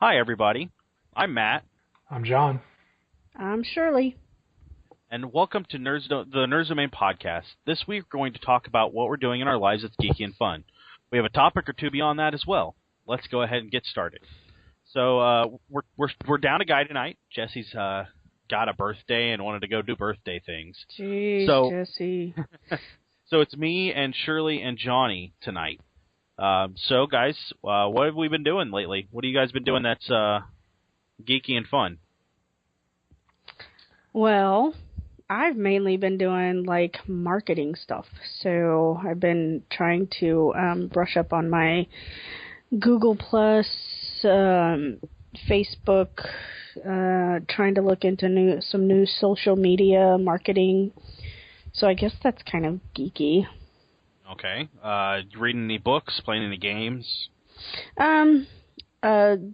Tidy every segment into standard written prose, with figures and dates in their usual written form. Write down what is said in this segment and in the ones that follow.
Hi, everybody. I'm Matt, I'm John. I'm Shirley. and welcome to the Nerds Domain podcast. This week, we're going to talk about what we're doing in our lives that's geeky and fun. We have a topic or two beyond that as well. Let's go ahead and get started. So we're down a guy tonight. Jesse's got a birthday and wanted to go do birthday things. Jeez, So- Jesse. So it's me and Shirley and Johnny tonight. So guys, what have we been doing lately? What have you guys been doing that's geeky and fun? Well, I've mainly been doing like marketing stuff. So I've been trying to brush up on my Google Plus, Facebook, trying to look into some new social media marketing. So I guess that's kind of geeky. Okay. Reading any books, playing any games? The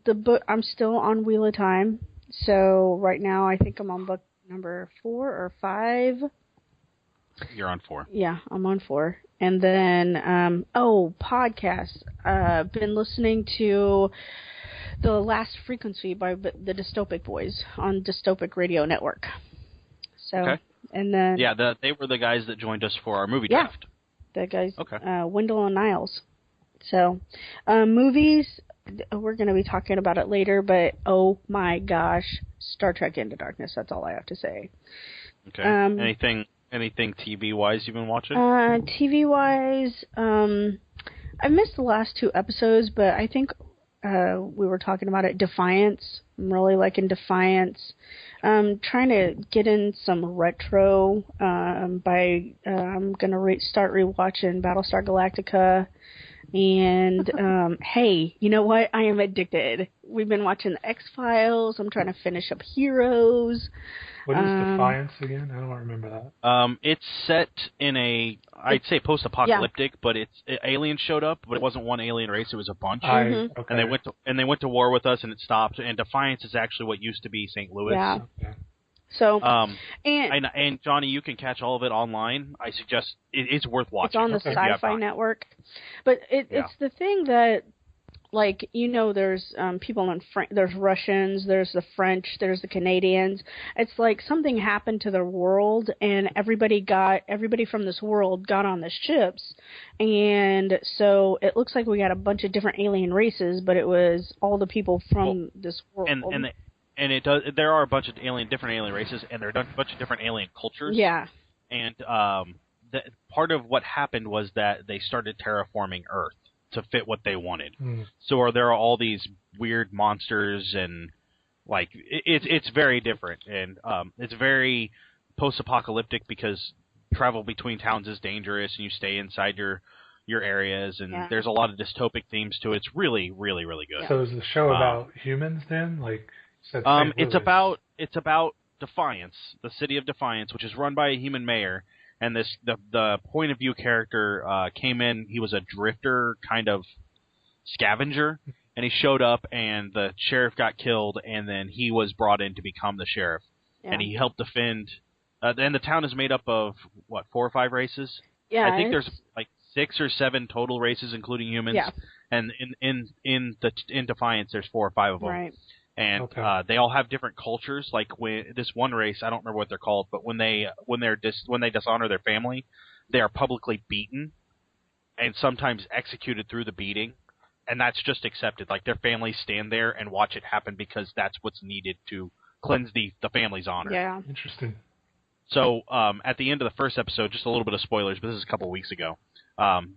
book, I'm still on Wheel of Time. So right now I think I'm on book number 4 or 5. You're on 4. Yeah, I'm on 4. And then, podcasts. Been listening to The Last Frequency by the Dystopic Boys on Dystopic Radio Network. So, Okay. And then... Yeah, they were the guys that joined us for our movie Yeah. draft. The guys, Okay. Wendell and Niles. So, movies, we're going to be talking about it later, but oh my gosh, Star Trek Into Darkness, that's all I have to say. Okay. Anything TV-wise you've been watching? TV-wise, I missed the last 2 episodes, but I think we were talking about it, Defiance. I'm really liking Defiance. Trying to get in some retro I'm going to start rewatching Battlestar Galactica. And, hey, you know what? I am addicted. We've been watching the X-Files. I'm trying to finish up Heroes. What is Defiance again? I don't remember that. It's set in I'd say post-apocalyptic, but aliens showed up, but it wasn't one alien race; it was a bunch. Okay. And they went to war with us, and it stopped. And Defiance is actually what used to be St. Louis. Yeah. Okay. So, and Johnny, you can catch all of it online. I suggest it's worth watching. It's on the Sci-Fi Network. But it's the thing that, like, you know, there's people in there's Russians, there's the French, there's the Canadians. It's like something happened to the world, and everybody from this world got on the ships, and so it looks like we got a bunch of different alien races, but it was all the people from this world. And it does. There are a bunch of different alien races, and there are a bunch of different alien cultures. Yeah. And part of what happened was that they started terraforming Earth to fit what they wanted. So there are all these weird monsters, and like it's very different, and it's very post-apocalyptic because travel between towns is dangerous, and you stay inside your areas, and there's a lot of dystopic themes to it. It's really, really, really good. So is the show about humans then? Like, you said it's about Defiance, the city of Defiance, which is run by a human mayor. And the point of view character came in. He was a drifter, kind of scavenger, and he showed up, and the sheriff got killed, and then he was brought in to become the sheriff, and he helped defend. And the town is made up of 4 or 5 races. Yeah, I think there's like 6 or 7 total races, including humans. Yeah. And in Defiance, there's 4 or 5 of them. Right. And they all have different cultures. Like when this one race, I don't remember what they're called, but when they dishonor their family, they are publicly beaten, and sometimes executed through the beating, and that's just accepted. Like their families stand there and watch it happen because that's what's needed to cleanse the family's honor. Yeah. Interesting. So at the end of the first episode, just a little bit of spoilers, but this is a couple of weeks ago.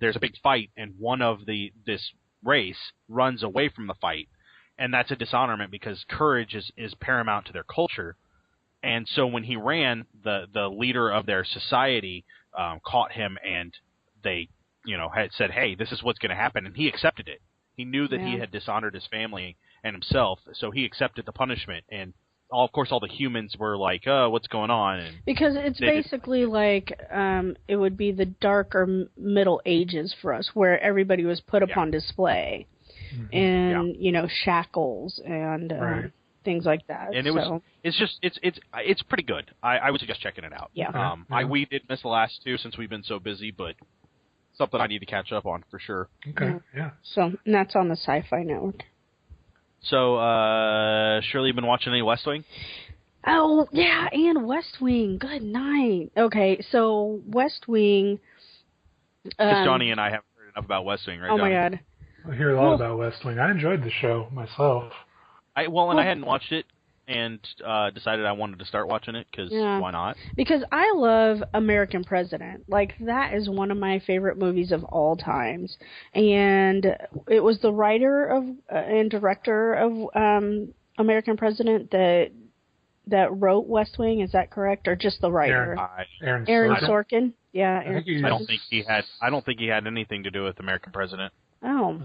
There's a big fight, and one of this race runs away from the fight. And that's a dishonorment because courage is paramount to their culture. And so when he ran, the leader of their society caught him, and they, had said, "Hey, this is what's going to happen," and he accepted it. He knew that he had dishonored his family and himself, so he accepted the punishment. And of course, all the humans were like, "What's going on?" And because it's basically like it would be the darker Middle Ages for us, where everybody was put upon display. And shackles and things like that. And it's pretty good. I would suggest checking it out. Yeah. We did miss the last 2 since we've been so busy, but something I need to catch up on for sure. Okay. Yeah. So and that's on the Sci-Fi Network. So, Shirley, you been watching any West Wing? Oh, yeah, and West Wing. Good night. Okay, so West Wing... Because Johnny and I haven't heard enough about West Wing, right, Oh, Johnny? my God. I hear a lot about West Wing. I enjoyed the show myself. I hadn't watched it, and decided I wanted to start watching it, because why not? Because I love American President. Like, that is one of my favorite movies of all times. And it was the writer of and director of American President that wrote West Wing. Is that correct, or just the writer? Aaron Sorkin. Yeah, Aaron. I don't think he had anything to do with American President. Oh.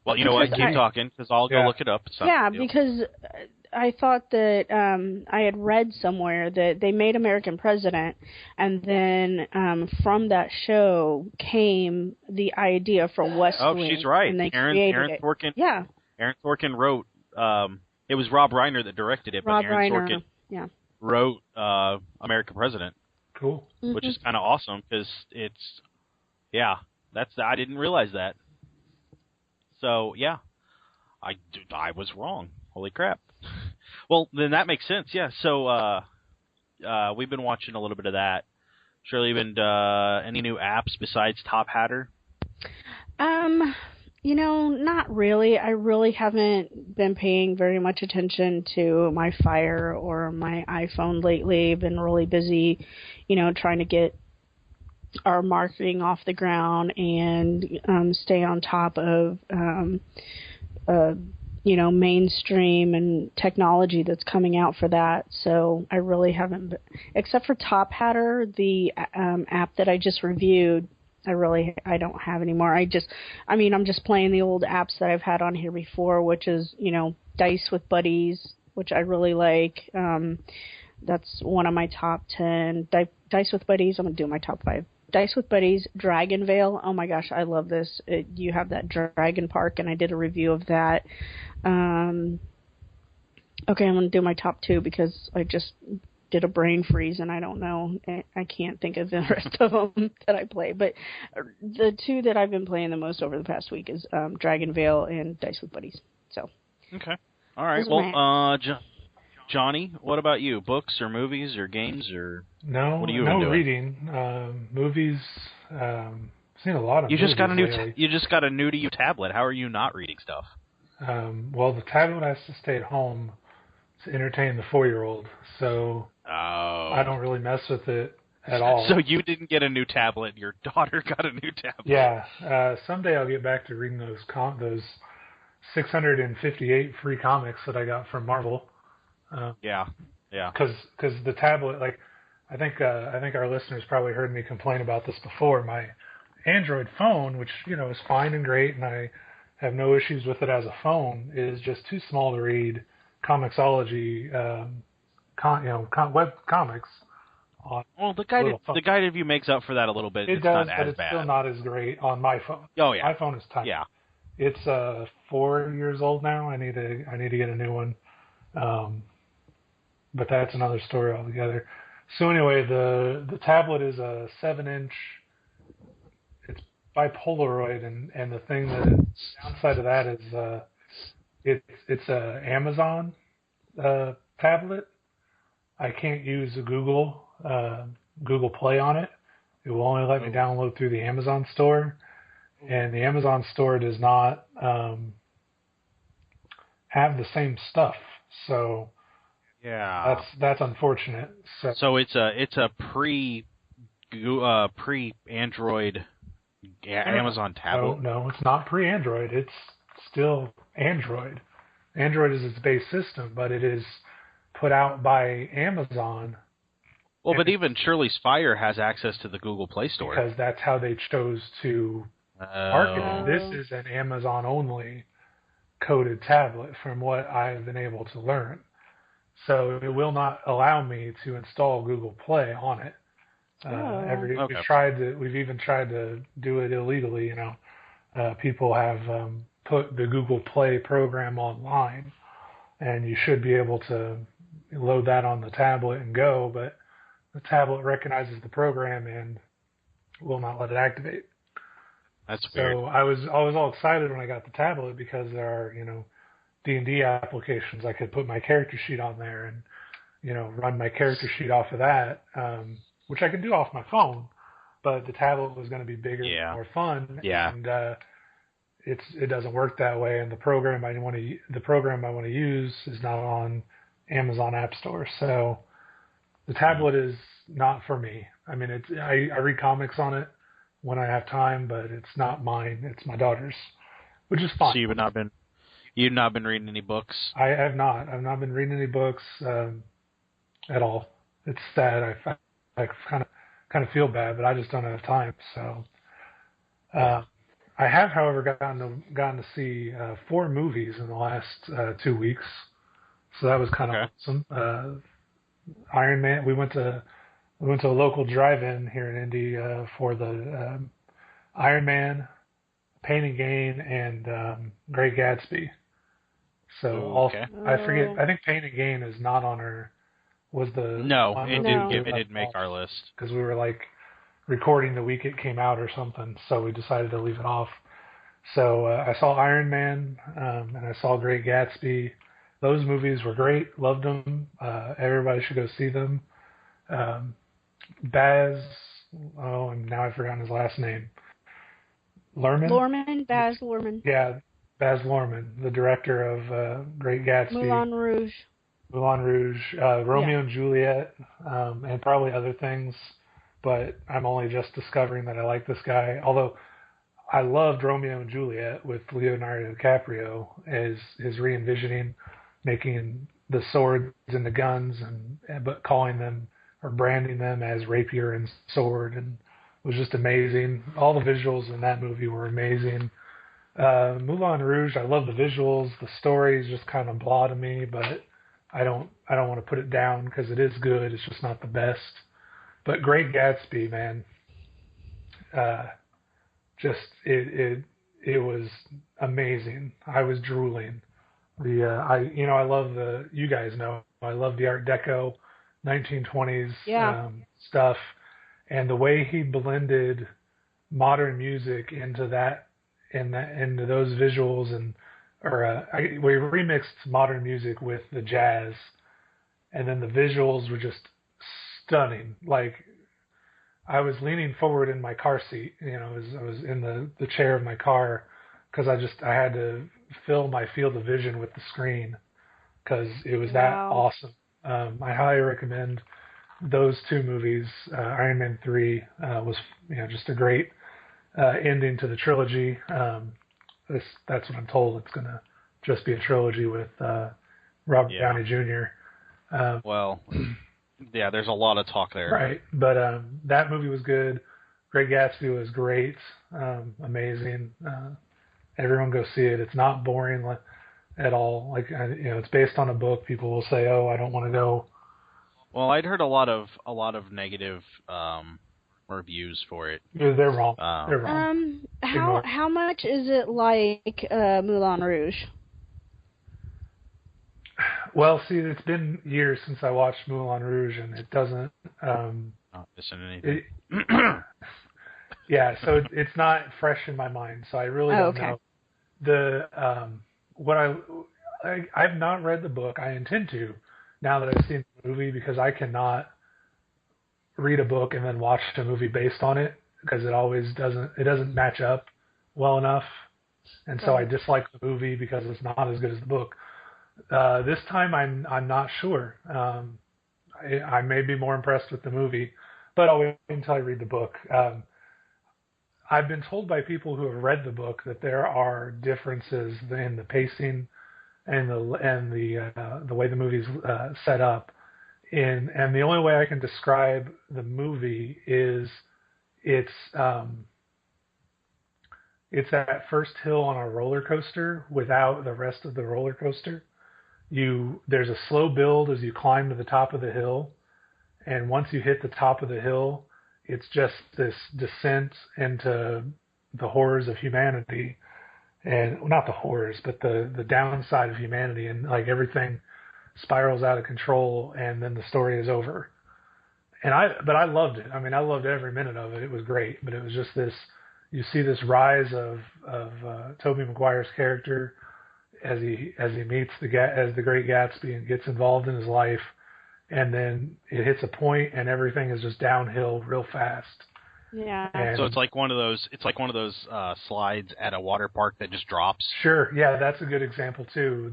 Well, you know what? Keep talking, because I'll go look it up. Because I thought that I had read somewhere that they made American President, and then from that show came the idea for West Wing. Oh, she's right. And they Aaron Sorkin. Yeah. Aaron Sorkin wrote. It was Rob Reiner that directed it, but Aaron Sorkin wrote American President. Cool. Which is kind of awesome, because it's I didn't realize that. So I was wrong. Holy crap. Well, then that makes sense. Yeah. So we've been watching a little bit of that. Shirley, been any new apps besides Top Hatter? Not really. I really haven't been paying very much attention to my Fire or my iPhone lately. I've been really busy, trying to get our marketing off the ground and stay on top of, mainstream and technology that's coming out for that. So I really haven't, except for Top Hatter, the app that I just reviewed. I don't have anymore. I'm just playing the old apps that I've had on here before, which is, Dice with Buddies, which I really like. That's one of my top 10. Dice with Buddies, I'm going to do my top 5. Dice with Buddies, Dragon Vale. Oh my gosh, I love this. You have that Dragon Park, and I did a review of that. Okay, I'm going to do my top 2 because I just did a brain freeze, and I don't know. I can't think of the rest of them that I play. But the 2 that I've been playing the most over the past week is Dragon Vale and Dice with Buddies. So. Okay. All right. Well, Johnny, what about you? Books or movies or games or what are you doing? Reading. Movies. Seen a lot of. You movies just got a new. lately. You just got a new to you tablet. How are you not reading stuff? Well, the tablet has to stay at home to entertain the 4-year-old, so I don't really mess with it at all. So you didn't get a new tablet. Your daughter got a new tablet. Yeah. Someday I'll get back to reading those 658 free comics that I got from Marvel. Yeah. Because the tablet, I think our listeners probably heard me complain about this before. My Android phone, which is fine and great, and I have no issues with it as a phone, is just too small to read Comixology, web comics. Well, the guided view makes up for that a little bit. It does, but it's still not as great on my phone. Oh yeah, my phone is tiny. Yeah, it's 4 years old now. I need to get a new one, but that's another story altogether. So anyway, the tablet is a 7-inch. It's by Polaroid, and the thing the downside of that is it's a Amazon tablet. I can't use Google Play on it. It will only let me download through the Amazon store, and the Amazon store does not have the same stuff. So yeah, that's unfortunate. So it's a pre Android Amazon tablet. No, it's not pre Android. It's still Android. Android is its base system, but it is put out by Amazon. Well, but even Shirley's Fire has access to the Google Play Store. Because that's how they chose to market it. This is an Amazon-only coded tablet from what I've been able to learn. So it will not allow me to install Google Play on it. We've even tried to do it illegally. People have put the Google Play program online, and you should be able to load that on the tablet and go, but the tablet recognizes the program and will not let it activate. That's weird. So I was all excited when I got the tablet because there are, D&D applications. I could put my character sheet on there and, run my character sheet off of that, which I could do off my phone, but the tablet was going to be bigger, more fun, and it doesn't work that way. And the program I want to use is not on Amazon App Store, so the tablet is not for me. I mean, I read comics on it when I have time, but it's not mine. It's my daughter's, which is fine. So you've not been reading any books? I have not. I've not been reading any books at all. It's sad. I kind of feel bad, but I just don't have time. So I have, however, gotten to see 4 movies in the last 2 weeks. So that was kind of awesome. Iron Man. We went to a local drive-in here in Indy for the Iron Man, Pain and Gain, and Great Gatsby. So I forget. I think Pain and Gain is not on our. Was the it didn't make our list because we were like recording the week it came out or something. So we decided to leave it off. So I saw Iron Man and I saw Great Gatsby. Those movies were great. Loved them. Everybody should go see them. Baz. Oh, and now I've forgotten his last name. Luhrmann. Baz Luhrmann. Yeah, Baz Luhrmann, the director of Great Gatsby. Moulin Rouge, Romeo and Juliet, and probably other things. But I'm only just discovering that I like this guy. Although I loved Romeo and Juliet with Leonardo DiCaprio as his re-envisioning, making the swords into guns, but calling them or branding them as rapier and sword, and it was just amazing. All the visuals in that movie were amazing. Moulin Rouge, I love the visuals. The story is just kind of blah to me, but I don't want to put it down because it is good. It's just not the best. But Great Gatsby, man, it was amazing. I was drooling. I love you guys know I love the Art Deco 1920s stuff, and the way he blended modern music into those visuals, we remixed modern music with the jazz, and then the visuals were just stunning. Like, I was leaning forward in my car seat, I was in the chair of my car because I had to fill my field of vision with the screen because it was that awesome. I highly recommend those 2 movies. Iron Man 3 was just a great ending to the trilogy. That's what I'm told. It's going to just be a trilogy with Robert Downey Jr. There's a lot of talk there. Right, but that movie was good. Great Gatsby was great, amazing. Everyone go see it. It's not boring at all. Like, it's based on a book. People will say, "Oh, I don't want to go." Well, I'd heard a lot of negative reviews for it. Yeah, they're wrong. They're wrong. How much is it like Moulin Rouge? Well, see, it's been years since I watched Moulin Rouge, and it doesn't. Not missing anything. So it's not fresh in my mind. So I really don't know. I've not read the book. I intend to now that I've seen the movie, because I cannot read a book and then watch a movie based on it because it doesn't match up well enough, and so I dislike the movie because it's not as good as the book. This time I'm not sure. I may be more impressed with the movie, but I'll wait until I read the book. I've been told by people who have read the book that there are differences in the pacing and the way the movie's set up. And the only way I can describe the movie is it's that first hill on a roller coaster without the rest of the roller coaster. There's a slow build as you climb to the top of the hill, and once you hit the top of the hill, it's just this descent into the horrors of humanity, and not the horrors, but the downside of humanity, and like everything spirals out of control, and then the story is over. But I loved it. I mean, I loved every minute of it. It was great, but it was just this. You see this rise of Tobey Maguire's character as he meets the Great Gatsby and gets involved in his life, and then it hits a point and everything is just downhill real fast. Yeah. And so it's like one of those slides at a water park that just drops. Sure, yeah, that's a good example too.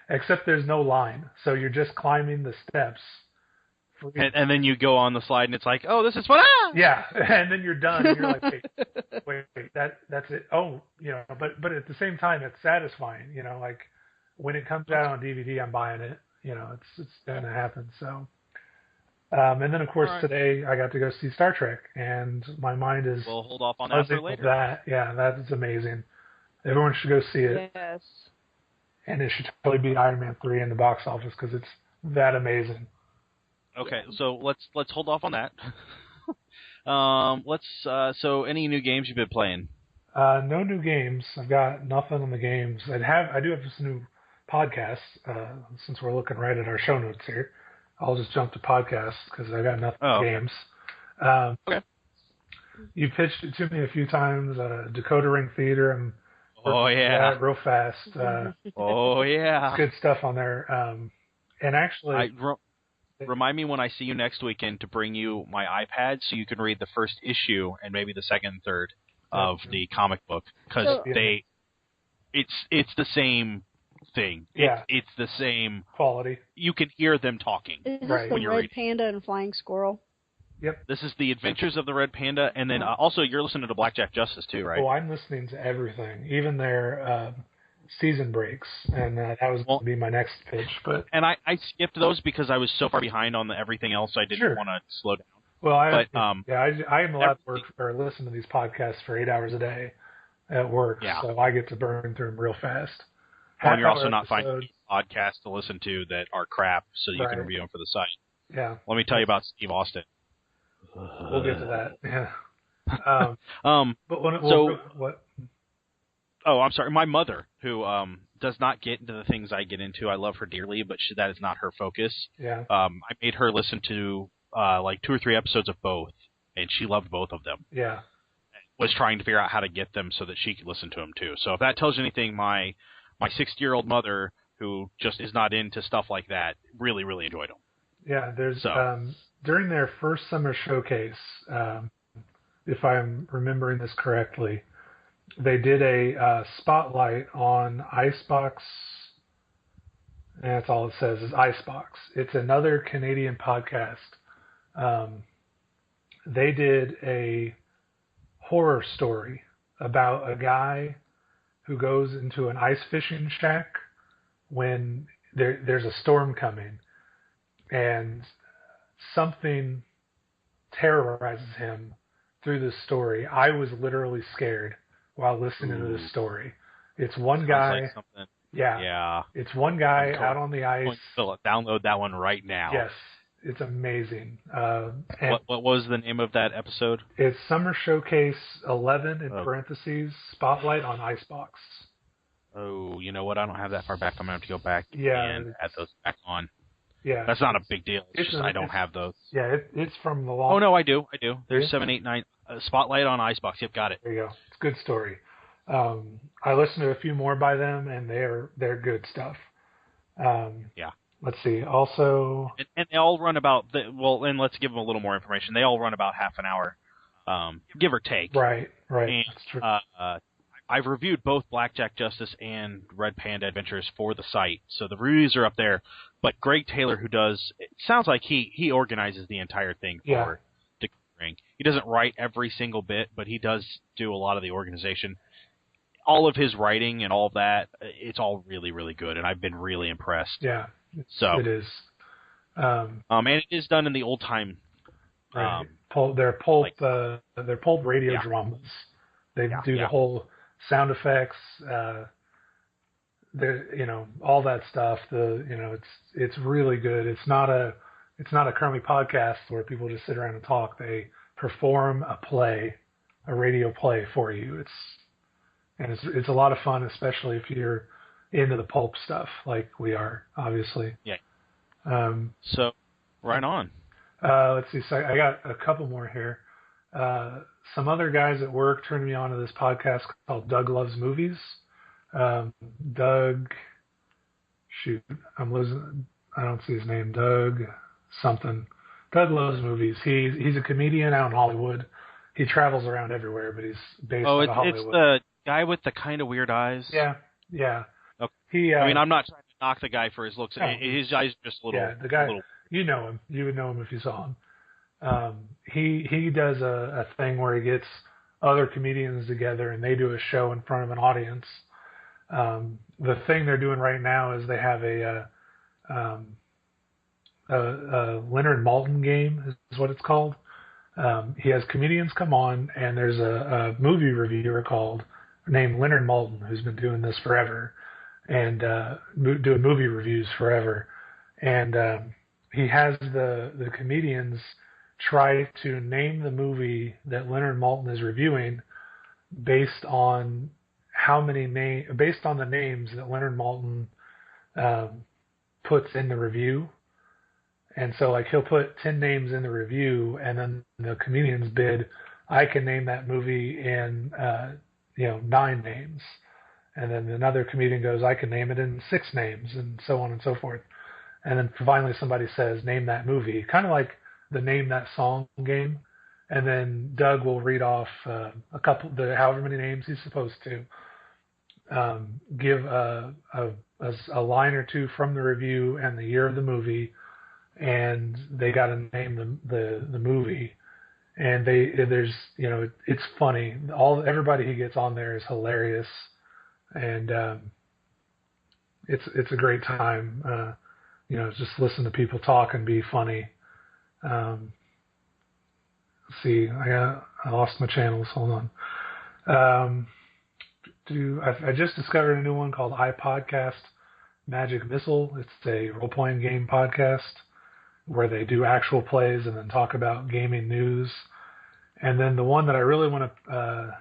Except there's no line, so you're just climbing the steps. And then you go on the slide, and it's like, oh, this is fun. Ah! Yeah, and then you're done, and you're like, wait, that's it. Oh, but at the same time, it's satisfying. Like when it comes out on DVD, I'm buying it. It's gonna happen. So, and then of course today I got to go see Star Trek, and my mind is. We'll hold off on that for later. That is amazing. Everyone should go see it. Yes. And it should totally beat Iron Man 3 in the box office because it's that amazing. Okay, so let's hold off on that. So any new games you've been playing? No new games. I've got nothing on the games. I do have some new podcasts. Since we're looking right at our show notes here, I'll just jump to podcasts because I got nothing on games. Okay. You pitched it to me a few times. Dakota Ring Theater. I'm real fast. It's good stuff on there. And actually. Remind me when I see you next weekend to bring you my iPad so you can read the first issue and maybe the second and third of the comic book because it's the same thing. Yeah. It's the same quality. You can hear them talking. Is this right. the Red Panda and Flying Squirrel? Yep. This is the Adventures of the Red Panda, and then also you're listening to Blackjack Justice too, right? Oh, I'm listening to everything, even their season breaks, and that was going to be my next pitch. And I skipped those because I was so far behind on everything else. I didn't want to slow down. Well, I am allowed to work or listen to these podcasts for 8 hours a day at work, so I get to burn through them real fast. And you're also not finding podcasts to listen to that are crap, so you can review them for the site. Yeah. Let me tell you about Steve Austin. We'll get to that. Yeah. But what? Oh, I'm sorry. My mother, who does not get into the things I get into, I love her dearly, but that is not her focus. Yeah. I made her listen to like 2 or 3 episodes of both, and she loved both of them. Yeah. Was trying to figure out how to get them so that she could listen to them too. So if that tells you anything, my 60-year-old mother, who just is not into stuff like that, really, really enjoyed them. Yeah. There's during their first summer showcase, if I'm remembering this correctly. They did a spotlight on Icebox, and that's all it says is Icebox. It's another Canadian podcast. They did a horror story about a guy who goes into an ice fishing shack when there's a storm coming, and something terrorizes him through this story. I was literally scared while listening to this story. It's one guy. Like yeah. It's one guy out on the ice. Download that one right now. Yes, it's amazing. What was the name of that episode? It's Summer Showcase 11 in parentheses Spotlight on Icebox. Oh, you know what? I don't have that far back. I'm going to have to go back and add those back on. Yeah, that's not a big deal. It's just I don't have those. Yeah, it's from the long. Oh no, I do. There's 7, 8, 9. Spotlight on Icebox. Yep, got it. There you go. It's a good story. I listened to a few more by them, and they're good stuff. Yeah. Let's see. Also, and they all run about and let's give them a little more information. They all run about half an hour, give or take. Right. And, that's true. I've reviewed both Blackjack Justice and Red Panda Adventures for the site, so the reviews are up there. But Greg Taylor, it sounds like he organizes the entire thing for the Ring. He doesn't write every single bit, but he does do a lot of the organization. All of his writing and all of that, it's all really, really good, and I've been really impressed. Yeah, it is. And it is done in the old time. Right. They're pulp radio dramas. They do the whole sound effects, all that stuff. It's really good. It's not a currently podcast where people just sit around and talk. They perform a radio play for you. It's a lot of fun, especially if you're into the pulp stuff like we are, obviously. Yeah. So, right on. Let's see. So I got a couple more here. Some other guys at work turned me on to this podcast called Doug Loves Movies. Doug. Shoot, I'm losing. I don't see his name. Doug something. Doug loves movies. He's a comedian out in Hollywood. He travels around everywhere, but he's based out of Hollywood. It's the guy with the kind of weird eyes. Yeah. Okay. I mean, I'm not trying to knock the guy for his looks. No. His eyes are just a little. Yeah, the guy. Little... You know him. You would know him if you saw him. He does a thing where he gets other comedians together and they do a show in front of an audience. The thing they're doing right now is they have a Leonard Maltin game is what it's called. He has comedians come on, and there's a movie reviewer named Leonard Maltin who's been doing this forever and doing movie reviews forever. And he has the comedians try to name the movie that Leonard Maltin is reviewing based on based on the names that Leonard Maltin puts in the review. And so, like, he'll put 10 names in the review, and then the comedians bid, I can name that movie in, 9 names. And then another comedian goes, I can name it in 6 names, and so on and so forth. And then finally somebody says, name that movie. Kind of like the name that song game. And then Doug will read off however many names he's supposed to. Give a line or two from the review and the year of the movie, and they got to name the movie, and it's funny. Everybody he gets on there is hilarious, and it's a great time. Just listen to people talk and be funny. Let's see, I lost my channels. Hold on. I just discovered a new one called iPodcast Magic Missile. It's a role-playing game podcast where they do actual plays and then talk about gaming news. And then the one that I really want to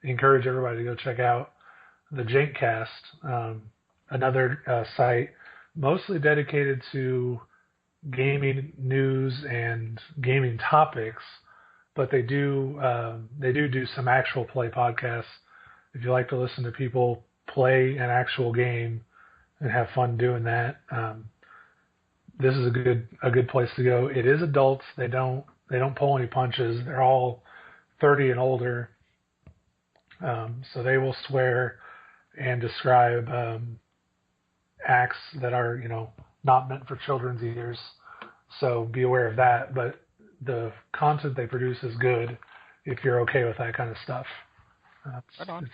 encourage everybody to go check out, the Jankcast, another site mostly dedicated to gaming news and gaming topics, but they do some actual play podcasts. If you like to listen to people play an actual game and have fun doing that, this is a good place to go. It is adults. They don't pull any punches. They're all 30 and older, so they will swear and describe acts that are not meant for children's ears. So be aware of that. But the content they produce is good if you're okay with that kind of stuff. Right on.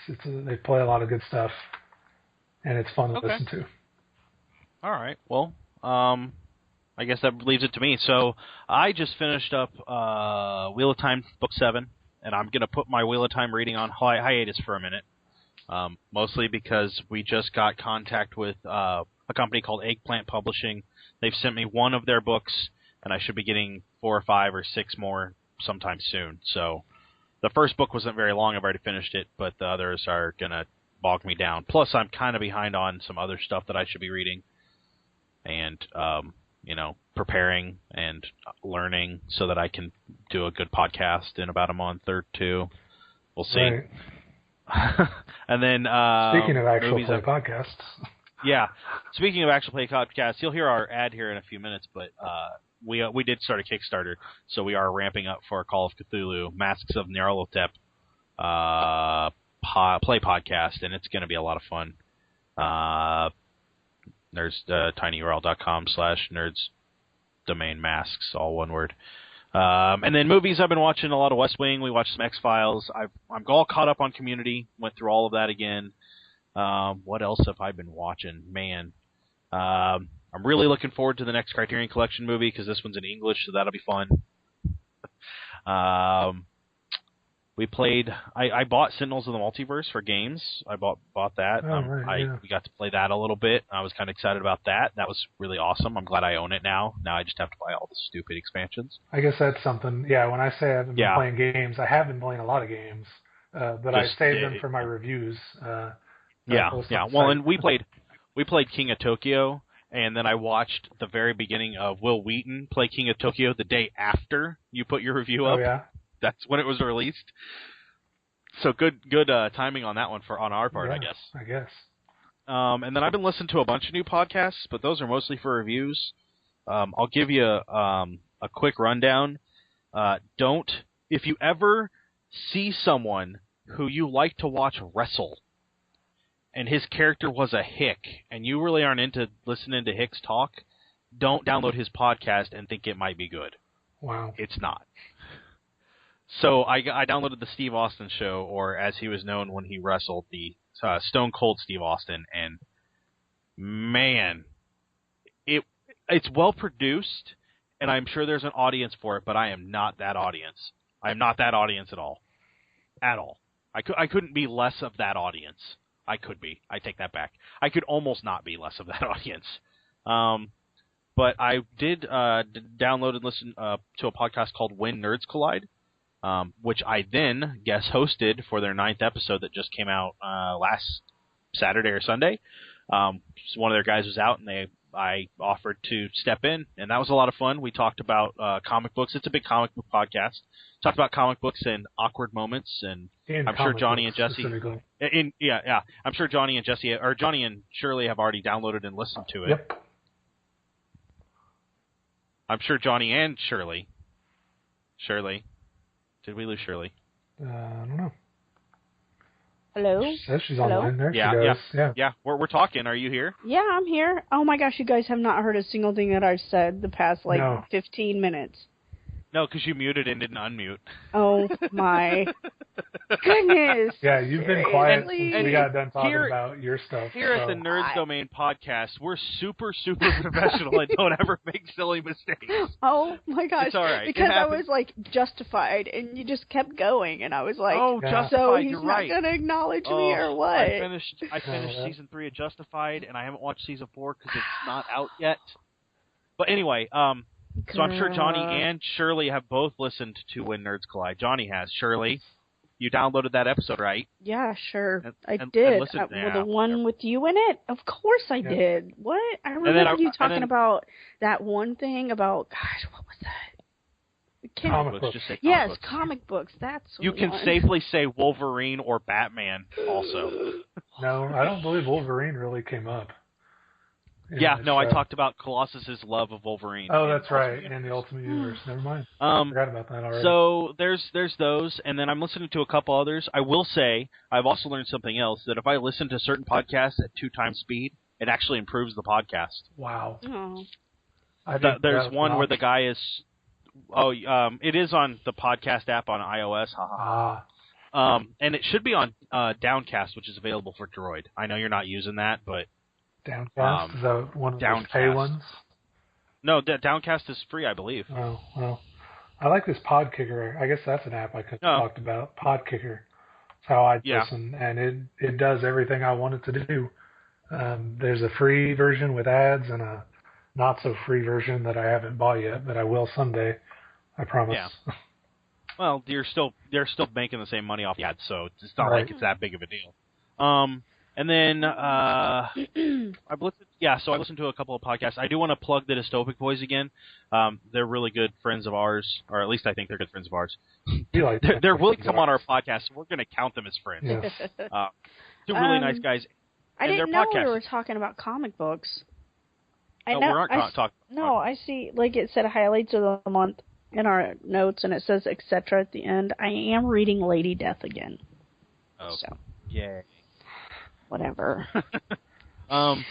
They play a lot of good stuff, and it's fun to listen to. All right. Well, I guess that leaves it to me. So I just finished up Wheel of Time Book 7, and I'm going to put my Wheel of Time reading on hiatus for a minute, mostly because we just got contact with a company called Eggplant Publishing. They've sent me one of their books, and I should be getting 4 or 5 or 6 more sometime soon. So the first book wasn't very long. I've already finished it, but the others are going to bog me down. Plus, I'm kind of behind on some other stuff that I should be reading and, preparing and learning so that I can do a good podcast in about a month or 2. We'll see. Right. And then speaking of actual play podcasts. Yeah. Speaking of actual play podcasts, you'll hear our ad here in a few minutes, but we did start a Kickstarter, so we are ramping up for Call of Cthulhu, Masks of Nyarlathotep play podcast, and it's going to be a lot of fun. There's tinyurl.com/nerds domain masks, all one word. And then movies, I've been watching a lot of West Wing. We watched some X-Files. I'm all caught up on Community. Went through all of that again. What else have I been watching? Man, I'm really looking forward to the next Criterion Collection movie because this one's in English, so that'll be fun. We played. I bought Sentinels of the Multiverse for games. I bought that. We got to play that a little bit. I was kind of excited about that. That was really awesome. I'm glad I own it now. Now I just have to buy all the stupid expansions. I guess that's something. Yeah, when I say I've been playing games, I have been playing a lot of games, but I saved them for my reviews. Yeah. Well, and we played King of Tokyo, and then I watched the very beginning of Will Wheaton play King of Tokyo the day after you put your review up. Oh, yeah? That's when it was released. So good timing on that one on our part, Yeah, I guess. I guess. And then I've been listening to a bunch of new podcasts, but those are mostly for reviews. I'll give you a quick rundown. If you ever see someone who you like to watch wrestle, and his character was a hick, and you really aren't into listening to hicks talk, don't download his podcast and think it might be good. Wow. It's not. So I downloaded the Steve Austin show, or as he was known when he wrestled, the Stone Cold Steve Austin, and man, it's well produced, and I'm sure there's an audience for it, but I am not that audience. I am not that audience at all. At all. I couldn't be less of that audience. I could be. I take that back. I could almost not be less of that audience. But I did download and listen to a podcast called When Nerds Collide, which I then guest hosted for their 9th episode that just came out last Saturday or Sunday. So one of their guys was out, and I offered to step in, and that was a lot of fun. We talked about comic books. It's a big comic book podcast. Talked about comic books and awkward moments, and I'm sure Johnny and Jesse. I'm sure Johnny and Jesse, or Johnny and Shirley, have already downloaded and listened to it. Yep. I'm sure Johnny and Shirley. Shirley, did we lose Shirley? I don't know. Hello? Says she's Hello? online. There she goes. Yeah. We're talking. Are you here? Yeah, I'm here. Oh my gosh, you guys have not heard a single thing that I've said the past 15 minutes. No, because you muted and didn't unmute. Oh my goodness. Yeah, you've been quiet Seriously? since we got done talking about your stuff. Here at the Nerds Domain podcast, we're super, super professional and don't ever make silly mistakes. Oh my gosh. It's all right. Because I was like justified and you just kept going and I was like, Justified, so he's you're not right. going to acknowledge me or what? I finished season 3 of Justified, and I haven't watched season 4 because it's not out yet. But anyway, so I'm sure Johnny and Shirley have both listened to When Nerds Collide. Johnny has. Shirley, you downloaded that episode, right? Yeah, sure. I and did. listened, The one with you in it? Of course I did. What? I remember you talking about that one thing about, gosh, what was that? Comic books. Just say comic Yes, books. comic books. That's You one. can safely say Wolverine or Batman also. No, I don't believe Wolverine really came up. I talked about Colossus's love of Wolverine. Oh, that's right, in the Ultimate Universe. Never mind. I forgot about that already. So there's those, and then I'm listening to a couple others. I will say I've also learned something else, that if I listen to certain podcasts at 2 times speed, it actually improves the podcast. Wow. Oh. There's one where the guy is... it is on the podcast app on iOS. And it should be on Downcast, which is available for Droid. I know you're not using that, but... Downcast? Is that one of those pay ones? No, Downcast is free, I believe. Oh, well. I like this Podkicker. I guess that's an app I could have talked about. Podkicker. That's how I listen, and it does everything I want it to do. There's a free version with ads and a not-so-free version that I haven't bought yet, but I will someday. I promise. Yeah. Well, they're still making the same money off the ads, so it's not like it's that big of a deal. And then I listened to a couple of podcasts. I do want to plug the Dystopic Boys again. They're really good friends of ours, or at least I think they're good friends of ours. They're willing to come on our podcast, so we're going to count them as friends. Yes. They're really nice guys. I didn't know we were talking about comic books. We aren't talking. No, I see. Like it said, highlights of the month in our notes, and it says etc. at the end. I am reading Lady Death again. Oh, so yay. Whatever. And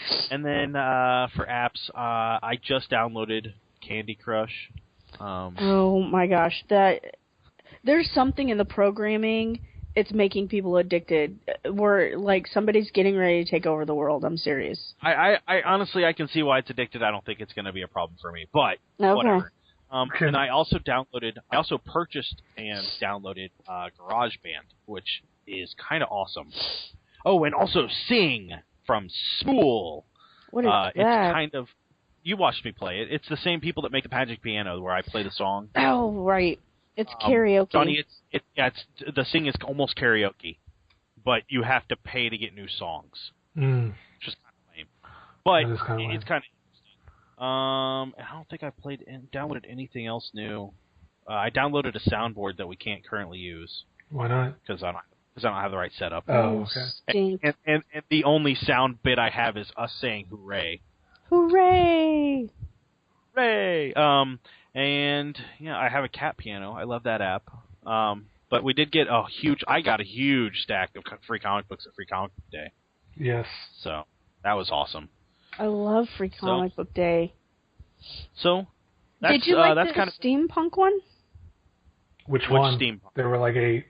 then for apps, I just downloaded Candy Crush. Oh my gosh, there's something in the programming. It's making people addicted. Where like somebody's getting ready to take over the world. I'm serious. I honestly I can see why it's addicted. I don't think it's going to be a problem for me, but whatever. And I also purchased and downloaded GarageBand, which is kind of awesome. Oh, and also Sing from Spool. What is that? It's kind of... You watched me play it. It's the same people that make the Magic Piano where I play the song. Oh, right. It's karaoke. Johnny, the Sing is almost karaoke, but you have to pay to get new songs. Which is kind of lame. But it's kind of interesting. I don't think I downloaded anything else new. I downloaded a soundboard that we can't currently use. Why not? Because I because I don't have the right setup. Oh, okay. Stink. And the only sound bit I have is us saying "hooray." Hooray! Hooray! And yeah, I have a cat piano. I love that app. But we did get I got a huge stack of free comic books at Free Comic Book Day. Yes. So that was awesome. I love Free Comic Book Day. So that's, did you like that's the kind of steampunk one? Which one? Steampunk? There were like 8.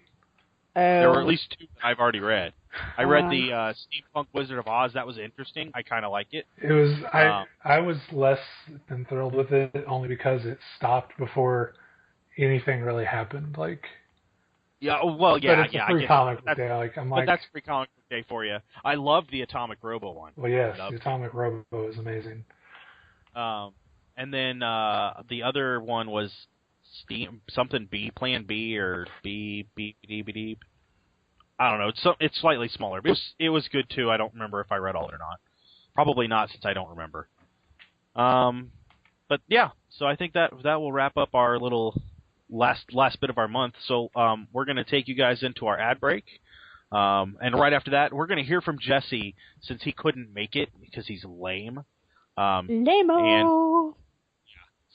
There were at least 2 that I've already read. I read the Steampunk Wizard of Oz. That was interesting. I kind of like it. It was. I was less than thrilled with it, only because it stopped before anything really happened. Like. Yeah. Well, yeah. But it's a Free Comic Book Day. But that's Free Comic Book Day for you. I loved the Atomic Robo one. Well, yes, the Atomic Robo is amazing. And then the other one was something B, Plan B, or B. I don't know. It's slightly smaller. But it was good too. I don't remember if I read all or not. Probably not, since I don't remember. But yeah, so I think that will wrap up our little last bit of our month. So we're going to take you guys into our ad break. And right after that, we're going to hear from Jesse, since he couldn't make it because he's lame. Lame-o!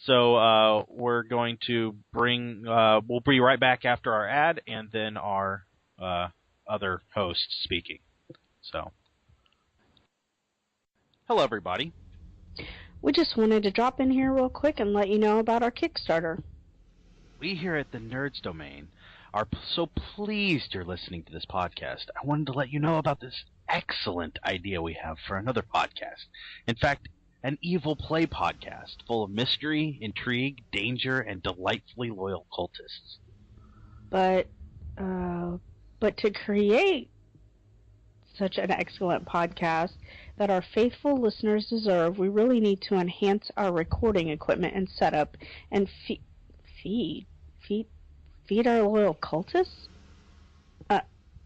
So we're going to we'll be right back after our ad and then our other host speaking. So, hello everybody. We just wanted to drop in here real quick and let you know about our Kickstarter. We here at the Nerds Domain are so pleased you're listening to this podcast. I wanted to let you know about this excellent idea we have for another podcast. In fact, an evil play podcast full of mystery, intrigue, danger, and delightfully loyal cultists. But to create such an excellent podcast that our faithful listeners deserve, we really need to enhance our recording equipment and setup and feed our loyal cultists?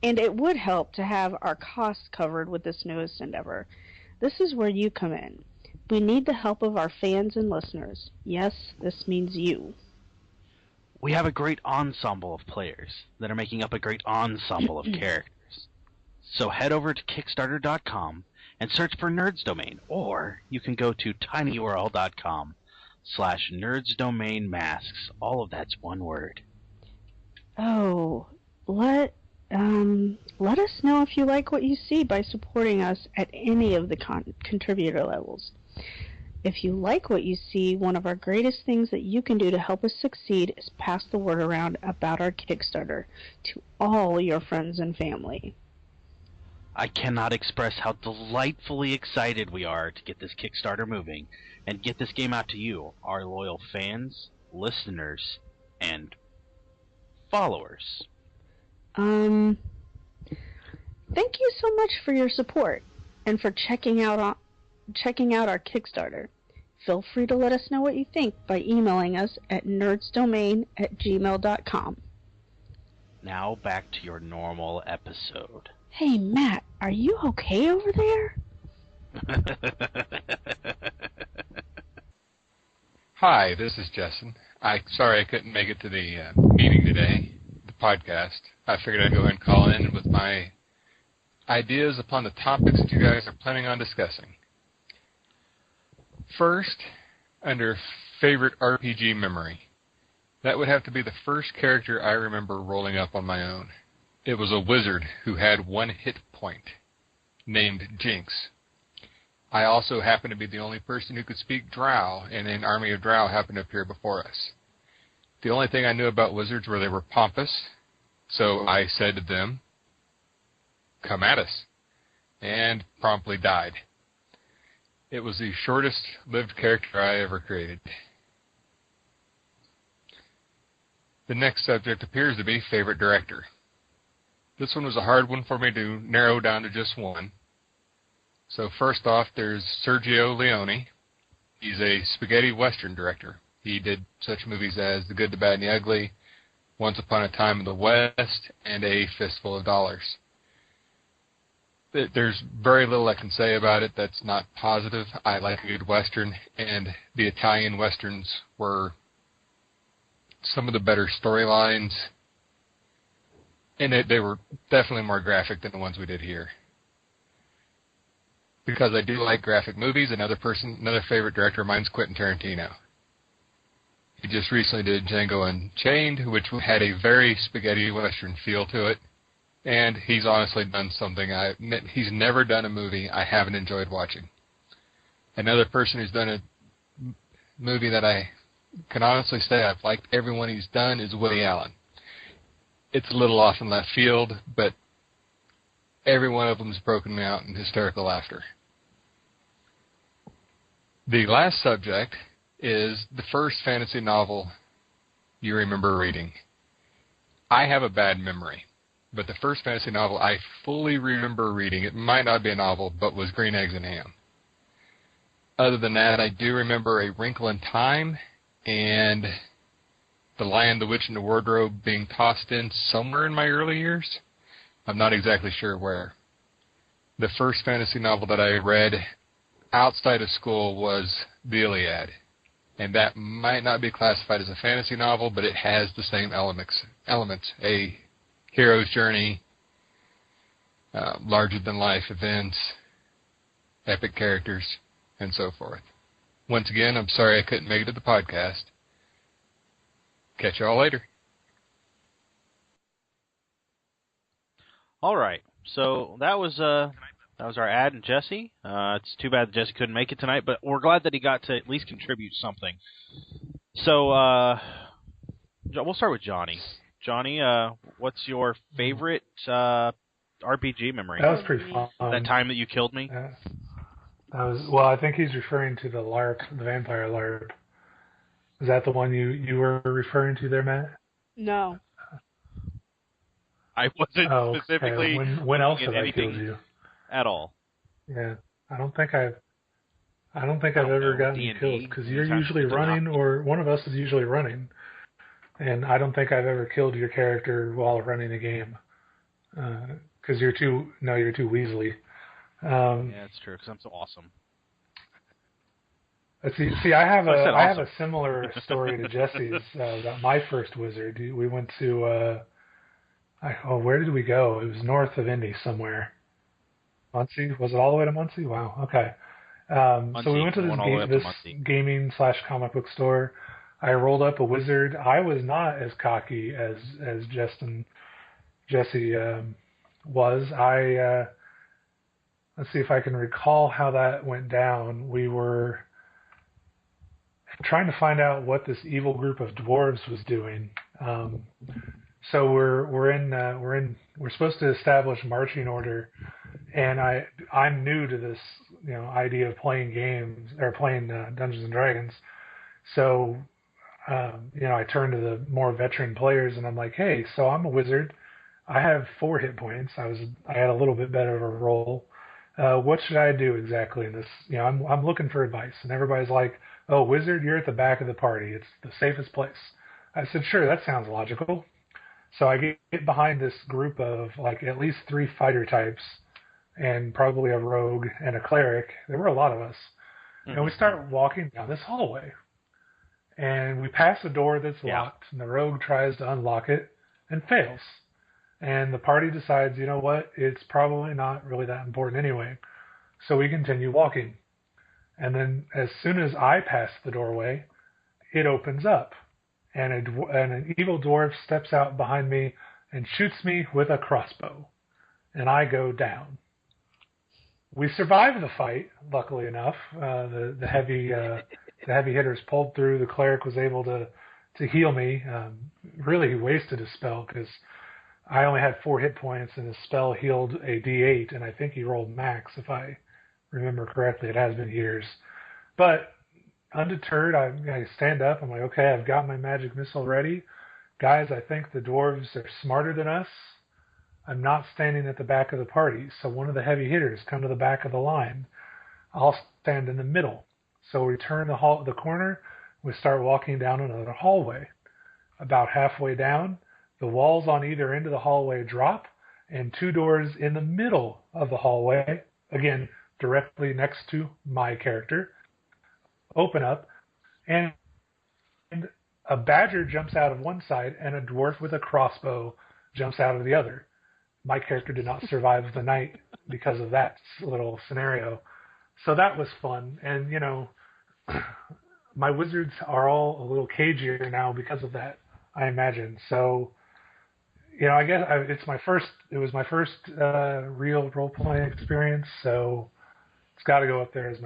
And it would help to have our costs covered with this newest endeavor. This is where you come in. We need the help of our fans and listeners. Yes, this means you. We have a great ensemble of players that are making up a great ensemble of characters. So head over to Kickstarter.com and search for Nerds Domain, or you can go to tinyurl.com/nerdsdomainmasks. All of that's one word. Oh, let us know if you like what you see by supporting us at any of the contributor levels. If you like what you see, one of our greatest things that you can do to help us succeed is pass the word around about our Kickstarter to all your friends and family. I cannot express how delightfully excited we are to get this Kickstarter moving and get this game out to you, our loyal fans, listeners, and followers. Thank you so much for your support and for checking out our Kickstarter. Feel free to let us know what you think by emailing us at nerdsdomain@gmail.com. Now back to your normal episode. Hey, Matt, are you okay over there? Hi, this is Justin. Sorry I couldn't make it to the meeting today, the podcast. I figured I'd go ahead and call in with my ideas upon the topics that you guys are planning on discussing. First, under favorite RPG memory, that would have to be the first character I remember rolling up on my own. It was a wizard who had 1 hit point, named Jinx. I also happened to be the only person who could speak Drow, and an army of Drow happened to appear before us. The only thing I knew about wizards were they were pompous, so I said to them, "Come at us," and promptly died. It was the shortest-lived character I ever created. The next subject appears to be favorite director. This one was a hard one for me to narrow down to just one. So first off, there's Sergio Leone. He's a spaghetti western director. He did such movies as The Good, the Bad, and the Ugly, Once Upon a Time in the West, and A Fistful of Dollars. There's very little I can say about it that's not positive. I like a good western, and the Italian westerns were some of the better storylines And they were definitely more graphic than the ones we did here. Because I do like graphic movies, another favorite director of mine is Quentin Tarantino. He just recently did Django Unchained, which had a very spaghetti western feel to it. And he's honestly done something he's never done a movie I haven't enjoyed watching. Another person who's done a movie that I can honestly say I've liked everyone he's done is Woody Allen. It's a little off in left field, but every one of them has broken me out in hysterical laughter. The last subject is the first fantasy novel you remember reading. I have a bad memory, but the first fantasy novel I fully remember reading, it might not be a novel, but was Green Eggs and Ham. Other than that, I do remember A Wrinkle in Time and The Lion, the Witch, and the Wardrobe being tossed in somewhere in my early years. I'm not exactly sure where. The first fantasy novel that I read outside of school was The Iliad. And that might not be classified as a fantasy novel, but it has the same elements. A hero's journey, larger-than-life events, epic characters, and so forth. Once again, I'm sorry I couldn't make it to the podcast. Catch you all later. All right. So that was our ad and Jesse. It's too bad that Jesse couldn't make it tonight, but we're glad that he got to at least contribute something. So we'll start with Johnny. Johnny, what's your favorite RPG memory? That was pretty fun. That time that you killed me? I think he's referring to the LARP, the vampire LARP. Is that the one you were referring to there, Matt? No. I wasn't specifically. Okay. When else have I killed you? At all. Yeah, I don't think I've ever gotten you killed because you're usually running, or one of us is usually running, and I don't think I've ever killed your character while running a game because you're too weaselly. Yeah, that's true. Because I'm so awesome. Let's see. I have a similar story to Jesse's about my first wizard. We went to where did we go? It was north of Indy somewhere. Muncie? Was it all the way to Muncie? Wow. Okay. So we went to this gaming/comic book store. I rolled up a wizard. I was not as cocky as Jesse was. Let's see if I can recall how that went down. We were trying to find out what this evil group of dwarves was doing. So we're supposed to establish marching order, and I'm new to this idea of playing games or playing Dungeons and Dragons. So I turn to the more veteran players and I'm like, hey, so I'm a wizard. I have 4 hit points. I had a little bit better of a roll. What should I do exactly in this? I'm looking for advice, and everybody's like, oh, wizard, you're at the back of the party. It's the safest place. I said, sure, that sounds logical. So I get behind this group of like at least 3 fighter types and probably a rogue and a cleric. There were a lot of us. Mm-hmm. And we start walking down this hallway. And we pass a door that's locked, and the rogue tries to unlock it and fails. And the party decides, you know what, it's probably not really that important anyway. So we continue walking. And then as soon as I pass the doorway, it opens up. And an evil dwarf steps out behind me and shoots me with a crossbow. And I go down. We survived the fight, luckily enough. The heavy hitters pulled through. The cleric was able to heal me. Really, he wasted his spell because I only had 4 hit points, and his spell healed a D8, and I think he rolled max, if I remember correctly. It has been years. But undeterred, I stand up. I'm like, okay, I've got my magic missile ready. Guys, I think the dwarves are smarter than us. I'm not standing at the back of the party, so one of the heavy hitters come to the back of the line. I'll stand in the middle. So we turn the corner. We start walking down another hallway. About halfway down, the walls on either end of the hallway drop, and 2 doors in the middle of the hallway, again, directly next to my character, open up, and a badger jumps out of one side, and a dwarf with a crossbow jumps out of the other. My character did not survive the night because of that little scenario. So that was fun. And, my wizards are all a little cagier now because of that, I imagine. So, I guess it was my first real role-playing experience, so it's got to go up there as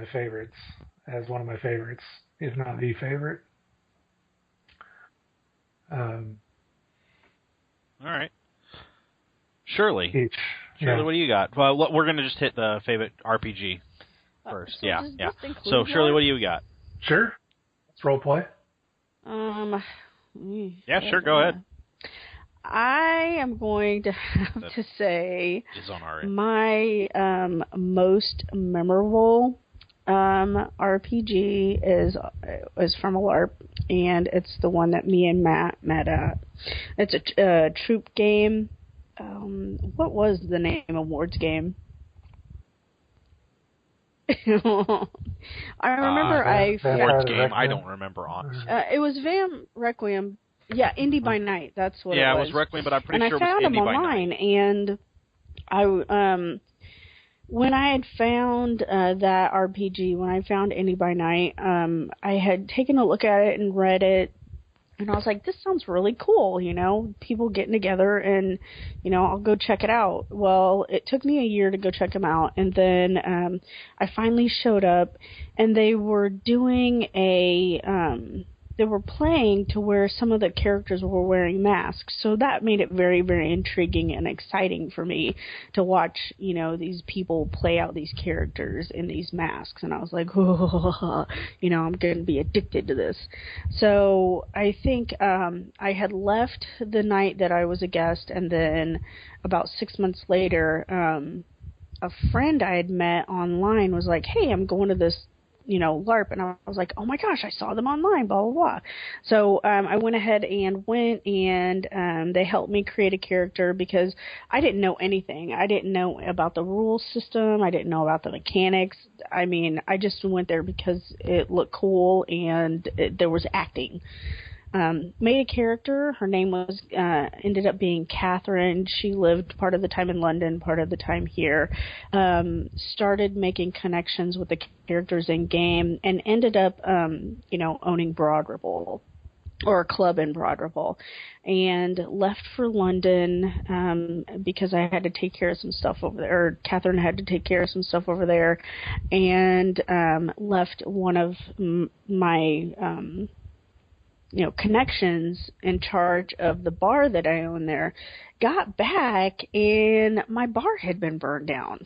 as one of my favorites, if not the favorite. All right. Shirley. Shirley, what do you got? Well, we're going to just hit the favorite RPG first. So yeah. So Shirley, what do you got? Sure. Let's role play. Yeah, sure. Go ahead. I am going to have to say my most memorable RPG is from a LARP, and it's the one that me and Matt met at. It's a troop game. What was the name of Ward's game? I remember Ward's game. I don't remember honestly. It was Vam Requiem. Yeah, Indie by Night. That's what it was. Yeah, it was Requiem, but I'm pretty sure it was Indie by Night. And I found them online, and when I had found that RPG, when I found Indie by Night, I had taken a look at it and read it, and I was like, this sounds really cool, people getting together, and, I'll go check it out. Well, it took me a year to go check them out, and then I finally showed up, and they were doing they were playing to where some of the characters were wearing masks. So that made it very, very intriguing and exciting for me to watch, these people play out these characters in these masks. And I was like, I'm going to be addicted to this. So I think I had left the night that I was a guest, and then about 6 months later, a friend I had met online was like, hey, I'm going to this LARP, and I was like, oh my gosh, I saw them online, blah, blah, blah. So I went ahead and they helped me create a character because I didn't know anything. I didn't know about the rule system. I didn't know about the mechanics. I mean, I just went there because it looked cool and there was acting. Made a character. Her name was ended up being Catherine. She lived part of the time in London, part of the time here. Started making connections with the characters in game, and ended up, owning Broad Ripple, or a club in Broad Ripple, and left for London because I had to take care of some stuff over there. Or Catherine had to take care of some stuff over there, and left one of my connections in charge of the bar that I own there. Got back, and my bar had been burned down.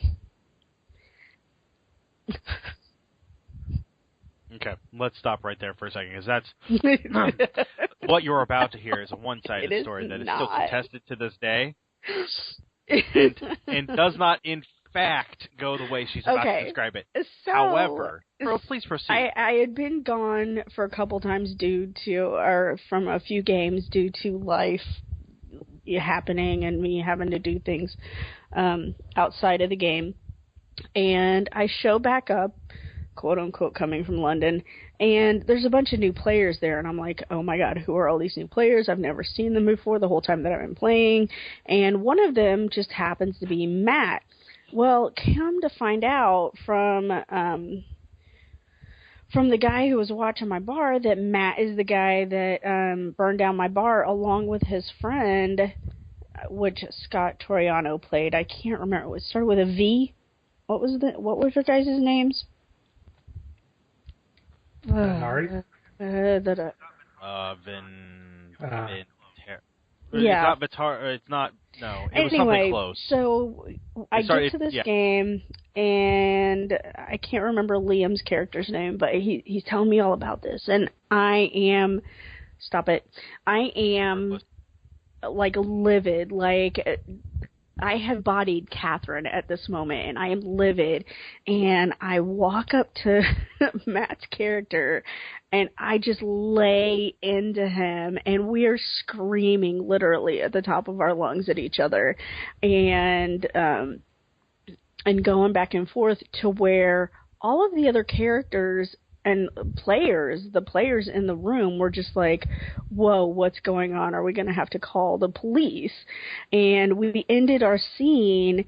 Okay, let's stop right there for a second, because that's what you're about to hear is a one-sided story that is still contested to this day, and does not, in fact, go the way she's about to describe it. So, however, please proceed. I had been gone for a couple times from a few games due to life happening and me having to do things outside of the game. And I show back up, quote unquote, coming from London, and there's a bunch of new players there, and I'm like, oh my god, who are all these new players? I've never seen them before the whole time that I've been playing, and one of them just happens to be Matt. Well, come to find out from the guy who was watching my bar that Matt is the guy that burned down my bar along with his friend, which Scott Toriano played. I can't remember. It started with a V. What were your guys' names? Venari? Yeah. It's not Vitar. It's not. No. It was anyway, something close. So I get to this game, and I can't remember Liam's character's name, but he's telling me all about this, and I am. Stop it! I am like livid. Like I have bodied Catherine at this moment, and I am livid. And I walk up to Matt's character, and I just lay into him, and we are screaming literally at the top of our lungs at each other, and going back and forth to where all of the other characters the players in the room were just like, whoa, what's going on? Are we going to have to call the police? And we ended our scene.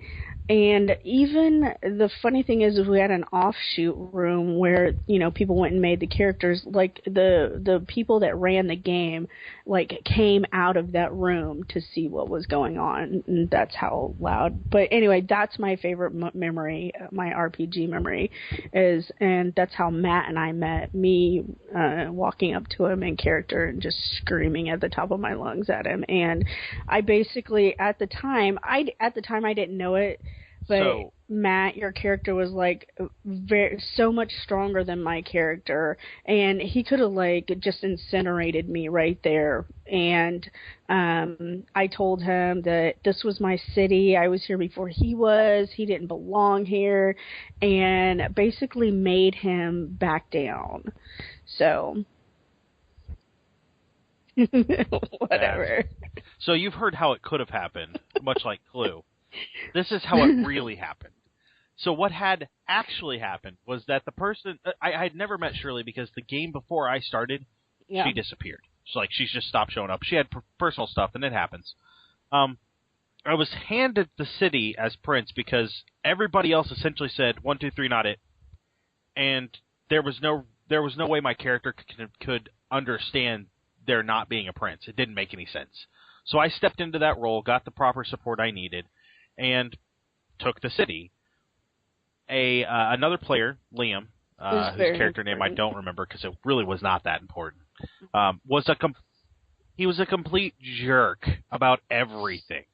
And even the funny thing is we had an offshoot room where, people went and made the characters, like the people that ran the game, like came out of that room to see what was going on. And that's how loud. But anyway, that's my favorite memory, my RPG memory and that's how Matt and I met, me walking up to him in character and just screaming at the top of my lungs at him. And I basically, at the time I didn't know it, but Matt, your character was like so much stronger than my character, and he could have like just incinerated me right there. And I told him that this was my city. I was here before he was. He didn't belong here, and basically made him back down. So whatever. So you've heard how it could have happened, much like Clue. This is how it really happened. So what had actually happened was that the person I had never met Shirley because the game before I started, she disappeared. She's just stopped showing up. She had personal stuff, and it happens. I was handed the city as prince because everybody else essentially said 1, 2, 3, not it, and there was no way my character could understand there not being a prince. It didn't make any sense. So I stepped into that role, got the proper support I needed, and took the city. Another player, Liam, whose character name I don't remember because it really was not that important, he was a complete jerk about everything.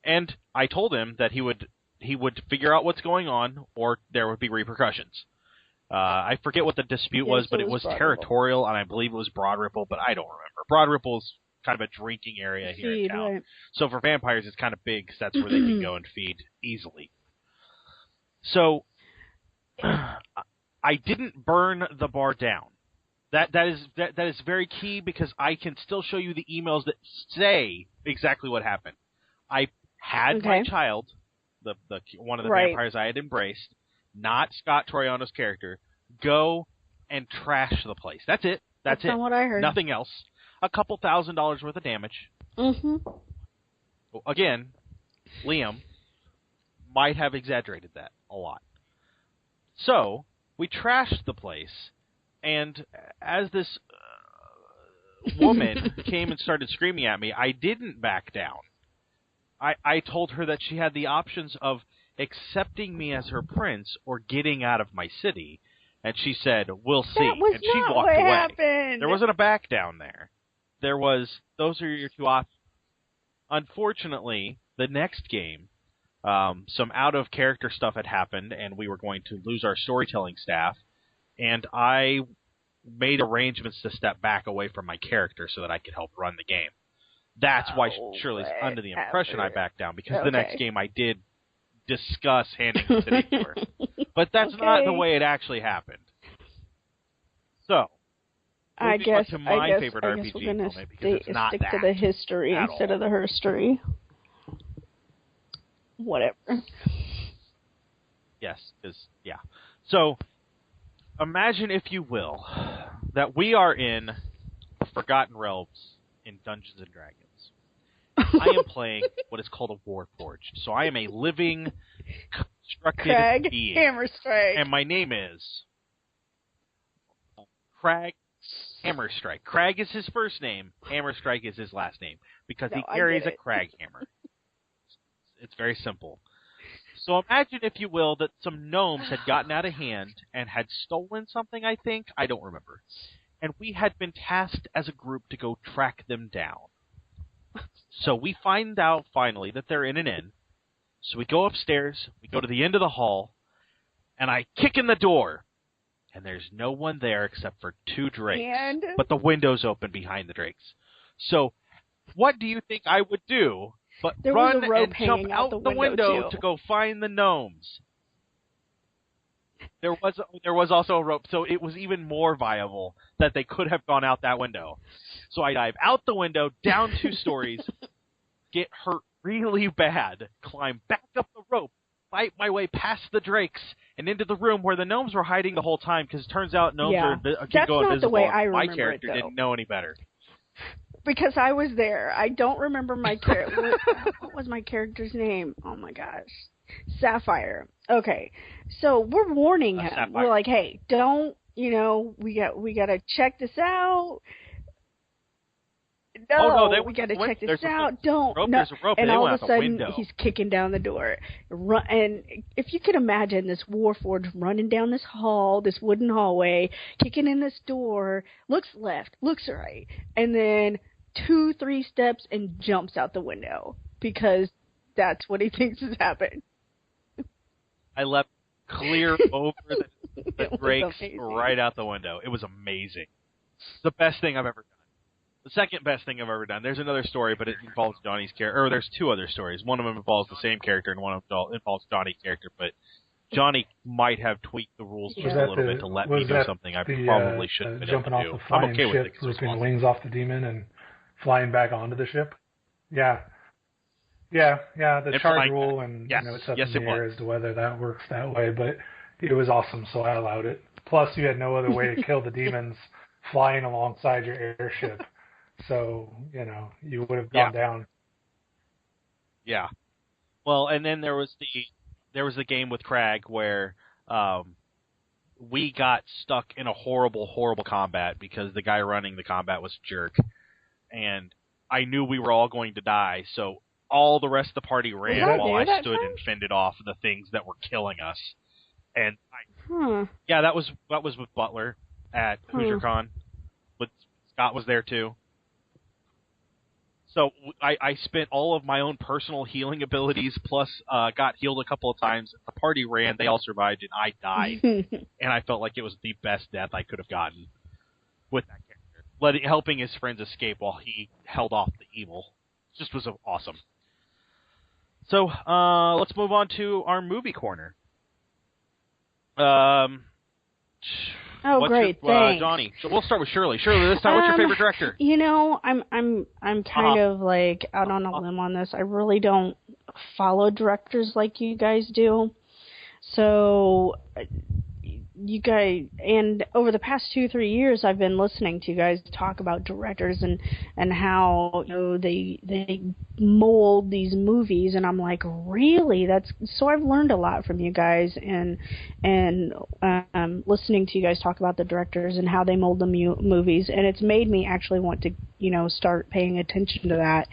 And I told him that he would figure out what's going on or there would be repercussions. I forget what the dispute was, but it was territorial, and I believe it was Broad Ripple, but I don't remember. Broad Ripple's kind of a drinking area here in town. Right. So for vampires, it's kind of big because that's where they can go and feed easily. So I didn't burn the bar down. That is very key because I can still show you the emails that say exactly what happened. I had my child, the one of the vampires I had embraced, not Scott Troiano's character, go and trash the place. That's it. That's it. Not what I heard. Nothing else. A couple $1,000s worth of damage. Mm-hmm. Again, Liam might have exaggerated that a lot. So we trashed the place, and as this woman came and started screaming at me, I didn't back down. I told her that she had the options of accepting me as her prince or getting out of my city, and she said, "We'll see." And she walked away. Happened. There wasn't a back down there. There was, those are your two options. Unfortunately, the next game, some out-of-character stuff had happened, and we were going to lose our storytelling staff, and I made arrangements to step back away from my character so that I could help run the game. That's why Shirley's under the impression I backed down, because the next game I did discuss handing the city to her. But that's not the way it actually happened. So, I guess my favorite RPG we're gonna because it's not stick to the history instead of the herstory. Whatever. Yes, yeah. So, imagine, if you will, that we are in Forgotten Realms in Dungeons & Dragons. I am playing what is called a Warforged. So I am a living, constructed being. Hammerstrike. And my name is Crag Hammerstrike. Crag is his first name. Hammerstrike is his last name. Because he carries a Crag hammer. It's very simple. So imagine, if you will, that some gnomes had gotten out of hand and had stolen something, I think. I don't remember. And we had been tasked as a group to go track them down. So we find out, finally, that they're in an inn. So we go upstairs, we go to the end of the hall, and I kick in the door. And there's no one there except for two drakes. But the window's open behind the drakes. So what do you think I would do but run and jump out the window to go find the gnomes? There was also a rope, so it was even more viable that they could have gone out that window. So I dive out the window, down 2 stories, get hurt really bad, climb back up the rope, fight my way past the drakes and into the room where the gnomes were hiding the whole time, because it turns out gnomes can go invisible. That's not the way I my remember character it, though. didn't know any better. Because I was there. I don't remember my character. What was my character's name? Oh, my gosh. Sapphire. Okay. So we're warning him. Sapphire. We're like, hey, don't, we got to check this out. No, we got to check this out. Don't. No. There's a rope. And all of a sudden, window. He's kicking down the door. And if you could imagine this Warforged running down this hall, this wooden hallway, kicking in this door, looks left, looks right, and then 2-3 steps and jumps out the window because that's what he thinks has happened. I leapt clear over the drakes right out the window. It was amazing. The best thing I've ever done. The second best thing I've ever done. There's another story, but it involves Johnny's character. Or there's two other stories. One of them involves the same character, and one of them involves Johnny's character. But Johnny might have tweaked the rules just a little bit to let me do something I probably shouldn't have been able to do. Jumping off the flying ship, ripping wings off the demon, and flying back onto the ship? Yeah. The charge rule, and it's up in the air as to whether that works that way, but it was awesome, so I allowed it. Plus, you had no other way to kill the demons flying alongside your airship, so you would have gone down. Yeah. Well, and then there was the game with Crag where we got stuck in a horrible combat because the guy running the combat was a jerk, and I knew we were all going to die, so all the rest of the party ran while I stood and fended off the things that were killing us. And that was with Butler at HoosierCon. But Scott was there too. So I spent all of my own personal healing abilities, plus got healed a couple of times. The party ran, they all survived, and I died. And I felt like it was the best death I could have gotten with that character. Helping his friends escape while he held off the evil. Just was awesome. So let's move on to our movie corner. Great, thanks. Johnny. So we'll start with Shirley. Shirley, this time, what's your favorite director? I'm kind of like out on a limb on this. I really don't follow directors like you guys do. So you guys, and over the past 2-3 years, I've been listening to you guys talk about directors and how they mold these movies, and I'm like, really? So I've learned a lot from you guys, and listening to you guys talk about the directors and how they mold the movies, and it's made me actually want to start paying attention to that.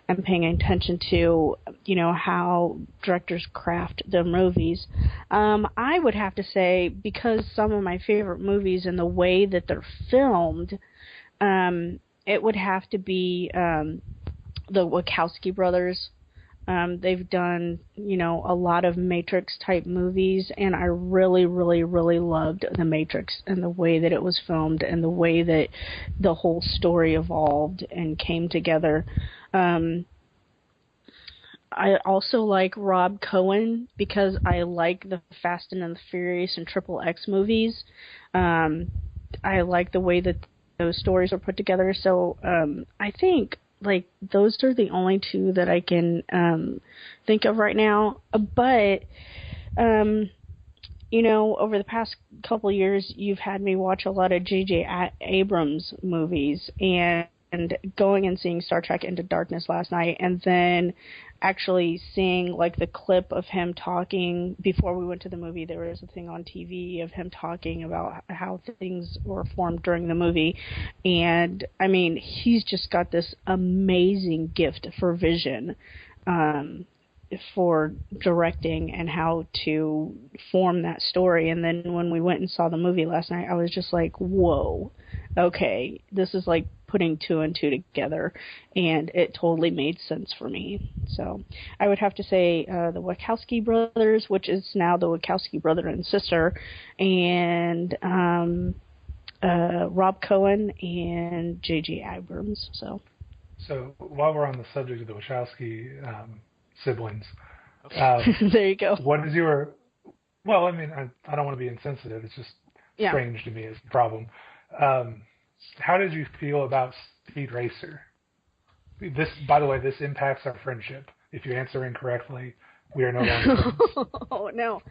And paying attention to, how directors craft their movies. I would have to say, because some of my favorite movies and the way that they're filmed, it would have to be the Wachowski brothers. They've done, a lot of Matrix-type movies, and I really, really, really loved The Matrix and the way that it was filmed and the way that the whole story evolved and came together. I also like Rob Cohen because I like the Fast and the Furious and Triple X movies. I like the way that those stories are put together. So I think those are the only two that I can think of right now. But over the past couple of years, you've had me watch a lot of J.J. Abrams movies, and going and seeing Star Trek Into Darkness last night, and then actually seeing the clip of him talking before we went to the movie. There was a thing on TV of him talking about how things were formed during the movie, and I mean, he's just got this amazing gift for vision, for directing and how to form that story. And then when we went and saw the movie last night, I was just like, whoa, okay, this is like putting 2 and 2 together, and it totally made sense for me. So I would have to say the Wachowski brothers, which is now the Wachowski brother and sister, and Rob Cohen and J.J. Abrams. So while we're on the subject of the Wachowski siblings, there you go. What is your? Well, I mean, I don't want to be insensitive. It's just strange to me as a problem. How did you feel about Speed Racer? This, by the way, this impacts our friendship. If you answer incorrectly, We are no longer friends. Oh no.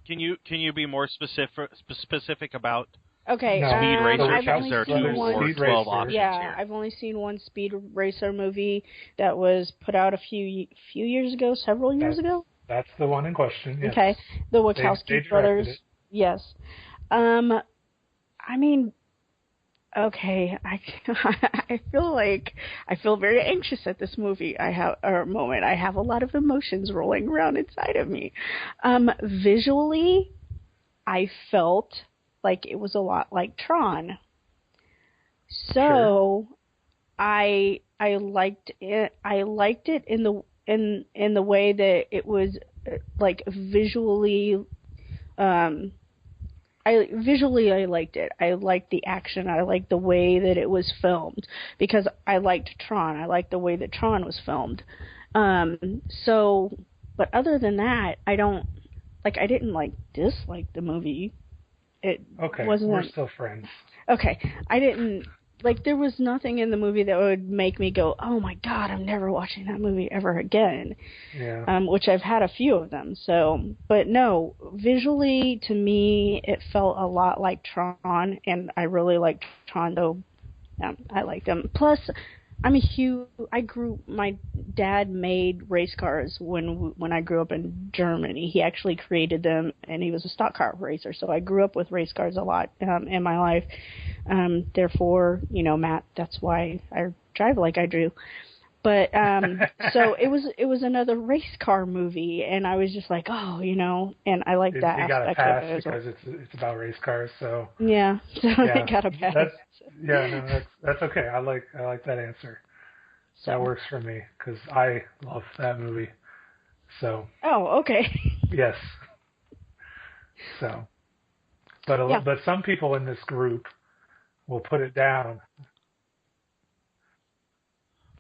Can you be more specific about Okay, No. Speed Racer? I've Because only there are seen 2 one. or Speed 12 Racer. options Yeah, here. I've only seen one Speed Racer movie that was put out a few years ago, several years ago. That's the one in question. Yes. Okay, the They Wachowski directed brothers. it. Yes. I mean, okay, I feel very anxious at this moment. I have a lot of emotions rolling around inside of me. Visually, I felt like it was a lot like Tron. So, I liked it. I liked it in the way that it was like visually. I liked it. I liked the action. I liked the way that it was filmed because I liked Tron. I liked the way that Tron was filmed. But other than that, I didn't dislike the movie. It Okay, wasn't. we're still friends. Okay, I didn't. There was nothing in the movie that would make me go, oh my god, I'm never watching that movie ever again. Yeah. Which I've had a few of them. So, but no, visually to me, it felt a lot like Tron, and I really liked Tron, though. I liked them. Plus, my dad made race cars when I grew up in Germany. He actually created them, and he was a stock car racer. So I grew up with race cars a lot in my life. Therefore, Matt, that's why I drive like I do. But so it was another race car movie, and I was just like, oh, and I like that He got a aspect pass of it as well. because it's about race cars. So Yeah, so yeah, I got a pass. That's okay. I like that answer. So. That works for me because I love that movie. So. Oh, okay. Yes. So. But some people in this group will put it down.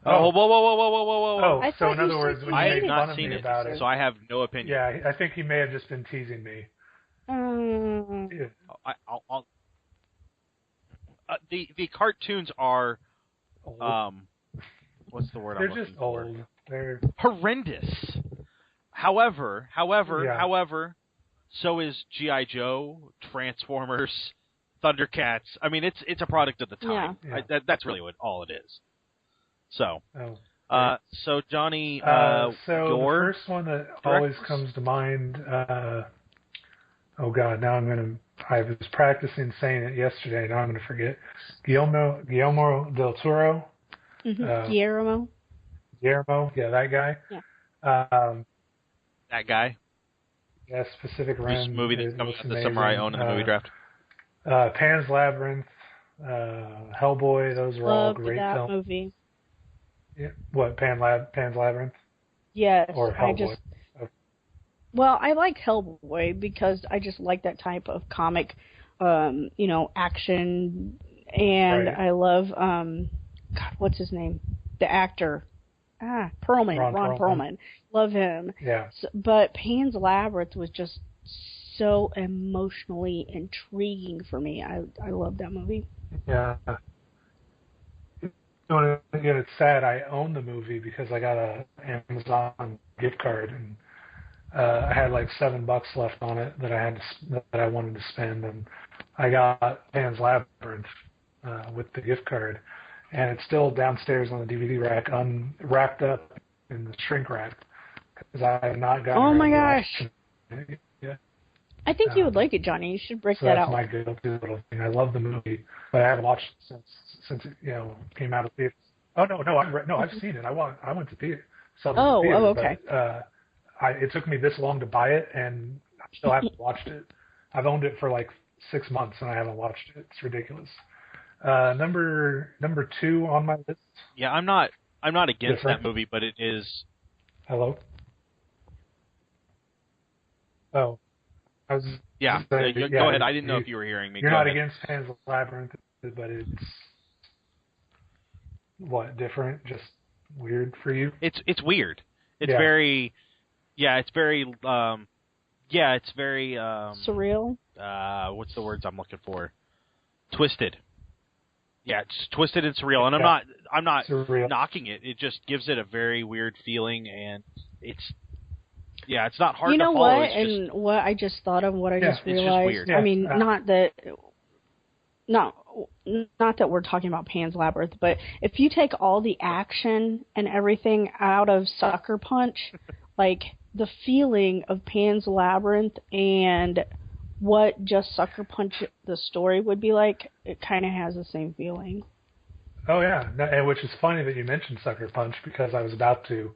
Oh, whoa! Oh, so in other words, when you I have made not fun of seen me it, about it, so I have no opinion. yeah, I think he may have just been teasing me. Yeah. The cartoons are Old. what's the word They're I'm looking just for? old. They're Horrendous. However, so is G.I. Joe, Transformers, Thundercats. I mean, it's a product of the time. Yeah. That's really all it is. So, so Johnny, so your the first one that always comes to mind. Oh God, now I was practicing saying it yesterday. Now I'm gonna forget. Guillermo del Toro. Mm-hmm. Guillermo, yeah, that guy. Yeah. That guy. Yeah, Pacific Rim. Whose movie that's coming out this summer I own in the movie draft. Pan's Labyrinth, Hellboy. Those were all great that films. movie. Yeah. What Pan's Labyrinth? Yes, Or Hellboy. Well, I like Hellboy because I just like that type of comic, action, and right. I love God, what's his name? The actor. Perlman. Ron Perlman. Love him. Yeah. So, but Pan's Labyrinth was just so emotionally intriguing for me. I love that movie. Yeah. Again, it's sad. I own the movie because I got a Amazon gift card, and I had like $7 left on it that I wanted to spend, and I got Pan's Labyrinth with the gift card, and it's still downstairs on the DVD rack, wrapped up in the shrink wrap because I have not gotten. Oh my gosh! Yeah. I think you would like it, Johnny. You should break that out. That's my guilty little thing. I love the movie, but I haven't watched it since it came out of theaters. Oh no, I've seen it. I went to theater. Oh, okay. But, it took me this long to buy it, and I still haven't watched it. I've owned it for like 6 months, and I haven't watched it. It's ridiculous. Number 2 on my list. Yeah, I'm not against that movie, but it is. Hello. Oh, I was. Yeah, go ahead. I didn't know if you were hearing me. You're not against Pan's Labyrinth, but it's what, different? Just weird for you? It's weird. It's very. Yeah, it's very. It's very. Surreal. What's the words I'm looking for? Twisted. Yeah, it's twisted and surreal, and I'm not surreal. knocking it. It just gives it a very weird feeling, and it's not hard You know to follow. what? It's And what I just thought of, what I just it's just realized. weird. I mean, not that we're talking about Pan's Labyrinth, but if you take all the action and everything out of Sucker Punch, like the feeling of Pan's Labyrinth and what just Sucker Punch the story would be like, it kind of has the same feeling. Oh yeah, and which is funny that you mentioned Sucker Punch, because I was about to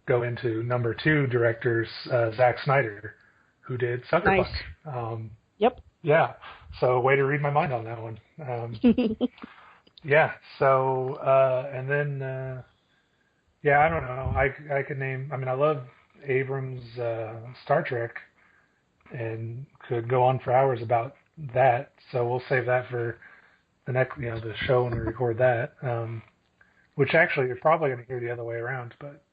go into number 2 directors, Zack Snyder, who did Sucker Nice. Punch. Yep. Yeah, so way to read my mind on that one. Yeah, so and then I don't know. I could name. I mean, I love Abrams' Star Trek, and could go on for hours about that. So we'll save that for the next, the show when we record that. Which actually you're probably going to hear the other way around. But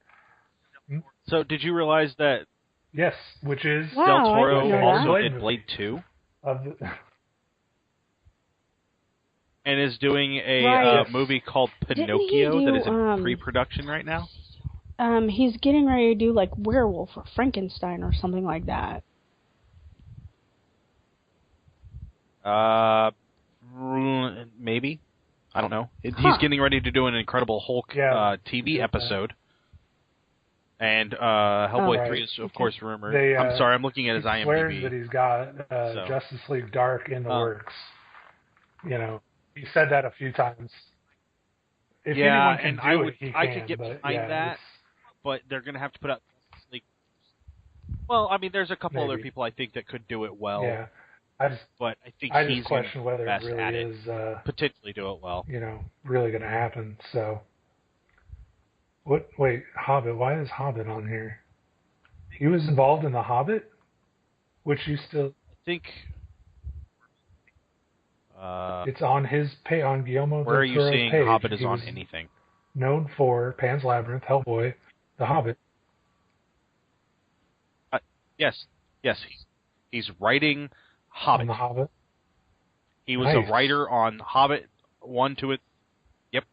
So did you realize that yes, which is Wow, Del I Toro didn't know also that. did Blade 2 of the, and is doing a Right. movie called Didn't he Pinocchio do, that is in pre-production right now? He's getting ready to do like Werewolf or Frankenstein or something like that. Maybe. I don't know. He's Huh. getting ready to do an Incredible Hulk TV episode. And Hellboy right. 3 is, of course, rumored. They, I'm sorry, I'm looking at his he IMDb. swears that he's got Justice League Dark in the works. He said that a few times. If anyone can do it, he can. I could get behind that, but they're going to have to put out Justice League. Well, I mean, there's a couple other people I think that could do it well. Yeah. But I think I he's just question whether best it really at is potentially do it well. Really going to happen. So, wait, Hobbit. Why is Hobbit on here? He was involved in the Hobbit, which you still. I think. It's on his on Guillermo del Toro's page. Where are you seeing Hobbit is He on was anything? known for Pan's Labyrinth, Hellboy, The Hobbit. Yes. He's writing Hobbit. On The Hobbit. He was Nice. a writer on Hobbit 1 to it. Yep.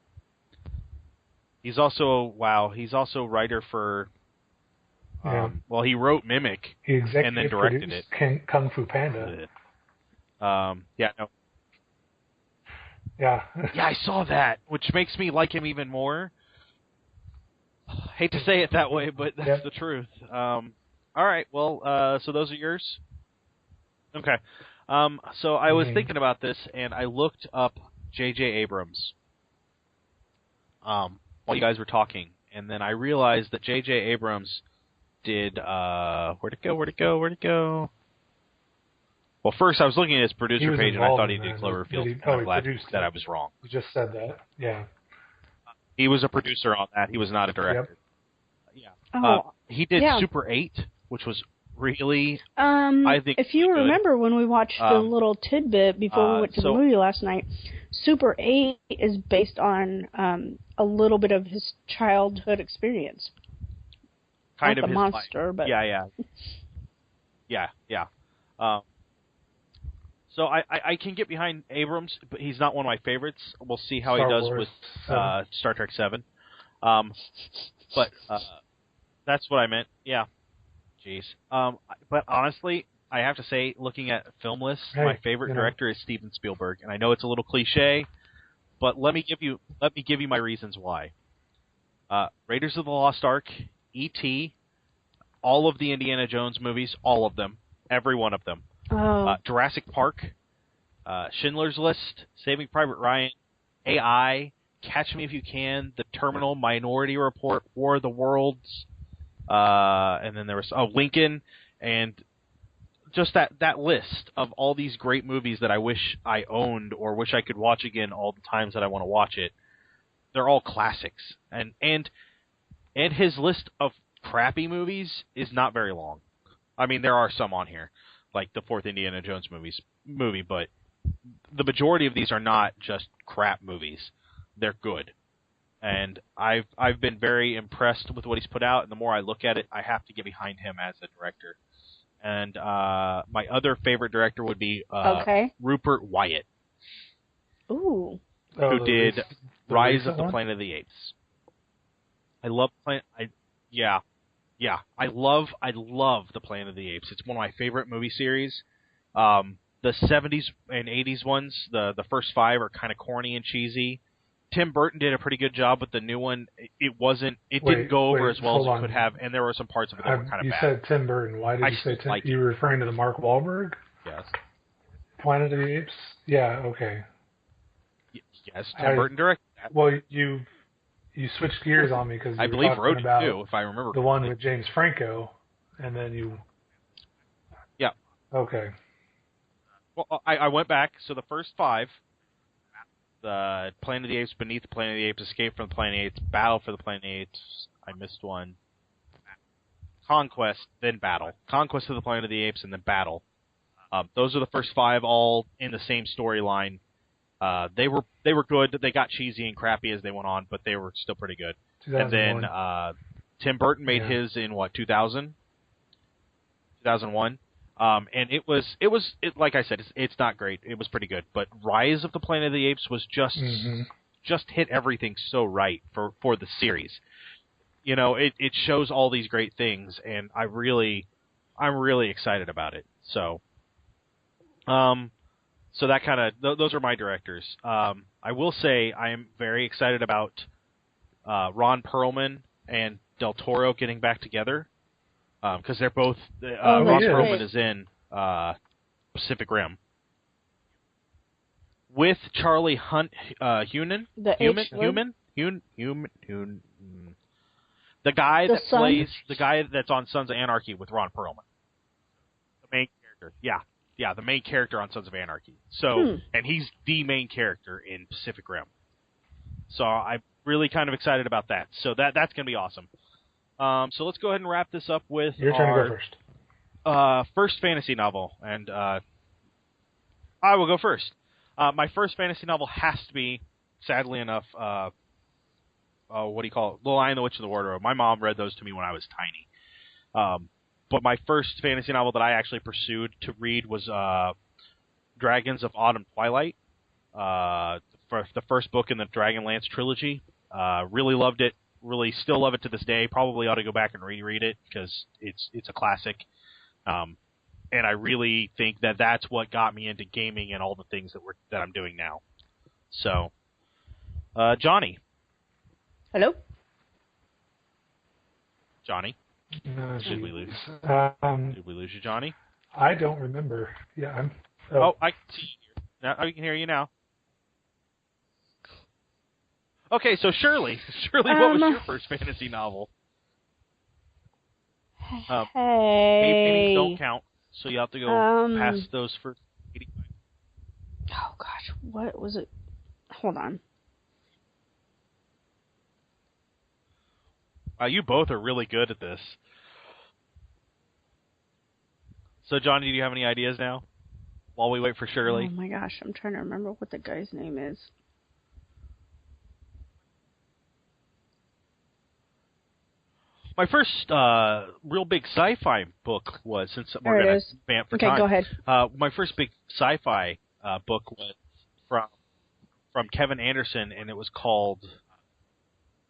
He's also a writer for. Well, he wrote Mimic He executive and then directed it. Kung Fu Panda. No. Yeah. Yeah, I saw that, which makes me like him even more. Hate to say it that way, but that's the truth. All right, well, so those are yours? Okay. So I was thinking about this, and I looked up J.J. Abrams while you guys were talking, and then I realized that J.J. Abrams did... Where'd it go? Well, first I was looking at his producer page, and I thought he did Cloverfield, and I'm glad that I was wrong. You just said that, yeah. He was a producer on that. He was not a director. Yep. Yeah. He did Super 8, which was really, I think, if you really remember when we watched the little tidbit before we went to the movie last night, Super 8 is based on a little bit of his childhood experience. Kind Not of the his monster, life. but Yeah. So I can get behind Abrams, but he's not one of my favorites. We'll see how he does with Star Trek 7. But that's what I meant. Yeah. Jeez. But honestly, I have to say, looking at film lists, my favorite director is Steven Spielberg, and I know it's a little cliche, but let me give you my reasons why. Raiders of the Lost Ark, E.T., all of the Indiana Jones movies, all of them, every one of them. Jurassic Park, Schindler's List, Saving Private Ryan, AI, Catch Me If You Can, The Terminal, Minority Report, War of the Worlds, and then there was Lincoln, and just that list of all these great movies that I wish I owned or wish I could watch again all the times that I want to watch it. They're all classics, and his list of crappy movies is not very long. I mean, there are some on here, like the fourth Indiana Jones movie, but the majority of these are not just crap movies. They're good. And I've been very impressed with what he's put out, and the more I look at it, I have to get behind him as a director. And my other favorite director would be Rupert Wyatt. Ooh. who did Rise of the one? Planet of the Apes. I love I love the Planet of the Apes. It's one of my favorite movie series. The 70s and 80s ones, the first 5 are kind of corny and cheesy. Tim Burton did a pretty good job with the new one. It didn't go over as well as it could have, and there were some parts of it that were kind of bad. You said Tim Burton. Why did you say Tim? Like you were referring to the Mark Wahlberg? Yes. Planet of the Apes? Yeah, okay. Yes, Tim Burton directed that. Well, you switched gears on me because I believe wrote it too, if I remember. The one with James Franco, and then you. Yeah. Okay. Well, I went back. So the first 5, the Planet of the Apes, Beneath the Planet of the Apes, Escape from the Planet of the Apes, Battle for the Planet of the Apes. I missed one. Conquest, then Battle. Conquest of the Planet of the Apes, and then Battle. Those are the first 5, all in the same storyline. They were good. They got cheesy and crappy as they went on, but they were still pretty good. 2001. And then Tim Burton made his in 2000, 2001. And it was like I said, it's not great. It was pretty good, but Rise of the Planet of the Apes was just hit everything so right for the series. You know, it shows all these great things, and I'm really excited about it. So that kind of those are my directors. I will say I am very excited about Ron Perlman and Del Toro getting back together. Because they're both Ron Perlman is in Pacific Rim with Charlie Hunnam, the guy that plays the guy that's on Sons of Anarchy with Ron Perlman, the main character. Yeah, the main character on Sons of Anarchy. So, and he's the main character in Pacific Rim. So I'm really kind of excited about that. So that's gonna be awesome. So let's go ahead and wrap this up with Your turn to go first. First fantasy novel, and I will go first. My first fantasy novel has to be, sadly enough, what do you call it? The Lion, the Witch, and the Wardrobe. My mom read those to me when I was tiny. But my first fantasy novel that I actually pursued to read was Dragons of Autumn Twilight, for the first book in the Dragonlance trilogy. Really loved it. Really still love it to this day. Probably ought to go back and reread it because it's a classic. And I really think that that's what got me into gaming and all the things that I'm doing now. So, Johnny. Hello? Johnny? Did we lose? Did we lose you, Johnny? I don't remember. Yeah, I can see you. Now I can hear you now. Okay, so Shirley, what was your first fantasy novel? Hey. Don't count, so you have to go past those first 85. Oh gosh, what was it? Hold on. You both are really good at this. So, Johnny, do you have any ideas now? While we wait for Shirley. Oh my gosh, I'm trying to remember what the guy's name is. My first real big sci-fi book was, since we're going to vamp for time. Okay, go ahead. My first big sci-fi book was from Kevin Anderson, and it was called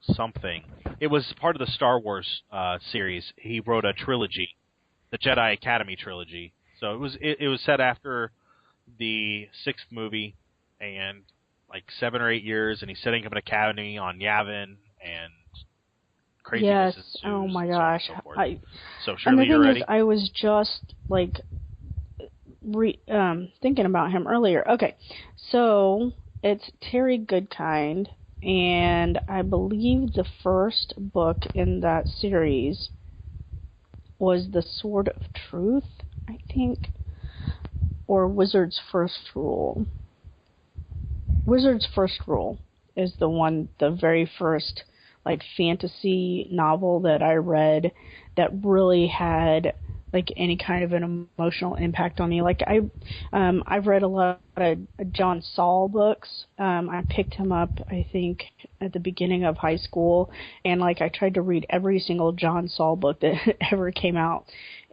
something. It was part of the Star Wars series. He wrote a trilogy, the Jedi Academy trilogy. So it was set after the 6th movie, and like 7 or 8 years, and he's setting up an academy on Yavin, and craziness ensues. Oh my gosh. So Shirley, you're ready? I was just like thinking about him earlier. Okay, so it's Terry Goodkind, and I believe the first book in that series was The Sword of Truth, I think, or Wizard's First Rule. Wizard's First Rule is the very first like fantasy novel that I read that really had like any kind of an emotional impact on me. Like I've read a lot of John Saul books. I picked him up, I think, at the beginning of high school, and like I tried to read every single John Saul book that ever came out,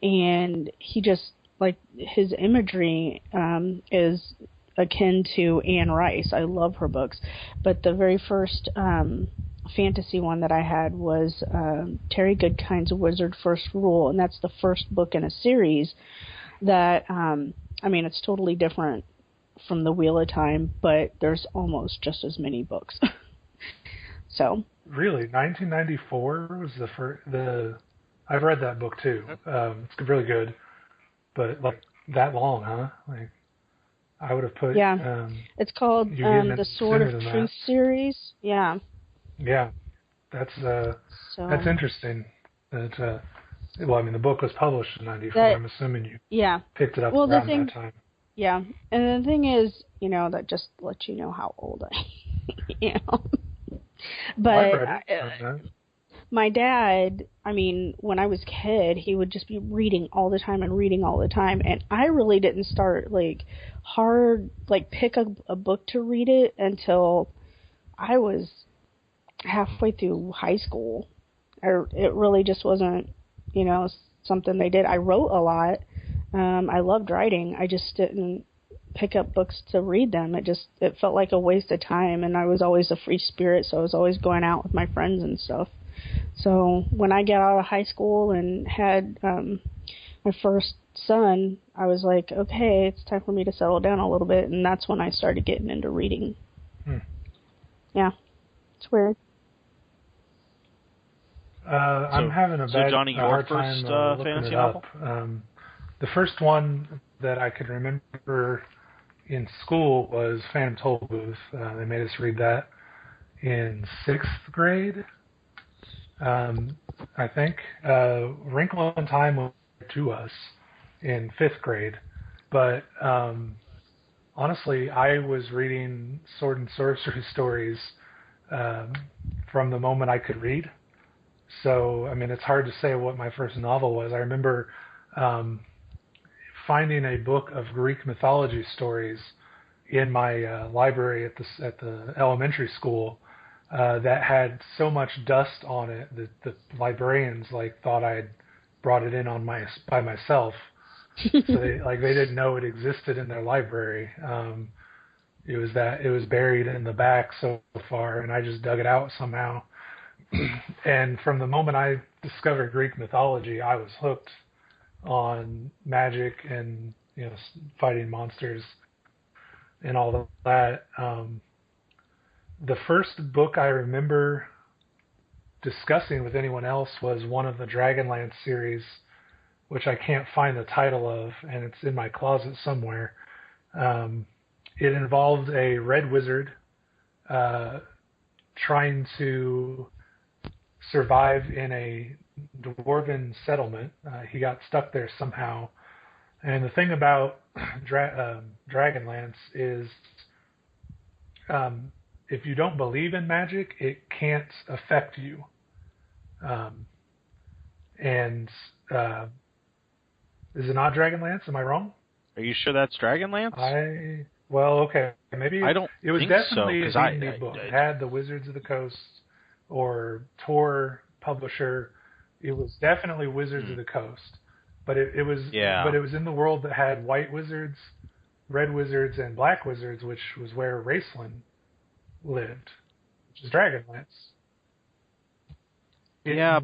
and he just like his imagery is akin to Anne Rice. I love her books, but the very first fantasy one that I had was Terry Goodkind's Wizard First Rule, and that's the first book in a series that, I mean, it's totally different from the Wheel of Time, but there's almost just as many books. So really, 1994 was the first. I've read that book too. It's really good, but like that long, huh? Like I would have put. Yeah, it's called the Sword of Truth series. Yeah. Yeah, that's interesting. That well, I mean, the book was published in '94. I'm assuming you picked it up around that time. Yeah, and the thing is, that just lets you know how old I am. But my dad, I mean, when I was a kid, he would just be reading all the time, and I really didn't start pick up a book to read it until I was halfway through high school. It really just wasn't, something they did. I wrote a lot. I loved writing. I just didn't pick up books to read them. It felt like a waste of time, and I was always a free spirit, so I was always going out with my friends and stuff. So when I got out of high school and had my first son, I was like, okay, it's time for me to settle down a little bit, and that's when I started getting into reading. Yeah, it's weird. I'm having a Johnny, hard your time first looking fantasy it up. The first one that I can remember in school was Phantom Tollbooth. They made us read that in 6th grade, I think. Wrinkle in Time was to us in 5th grade. But honestly, I was reading sword and sorcery stories from the moment I could read. So, I mean, it's hard to say what my first novel was. I remember finding a book of Greek mythology stories in my library at the elementary school that had so much dust on it that the librarians thought I had brought it in by myself. So they didn't know it existed in their library. It was buried in the back so far, and I just dug it out somehow. And from the moment I discovered Greek mythology, I was hooked on magic and fighting monsters and all of that. The first book I remember discussing with anyone else was one of the Dragonlance series, which I can't find the title of, and it's in my closet somewhere. It involved a red wizard trying to survive in a dwarven settlement. He got stuck there somehow. And the thing about Dragonlance is if you don't believe in magic, it can't affect you. And is it not Dragonlance? Am I wrong? Are you sure that's Dragonlance? Well, okay. Maybe I don't it was think definitely so, a D&D book. It had the Wizards of the Coast or Tor publisher. It was definitely Wizards of the Coast. But it was in the world that had white wizards, red wizards, and black wizards, which was where Raceland lived, which is Dragonlance.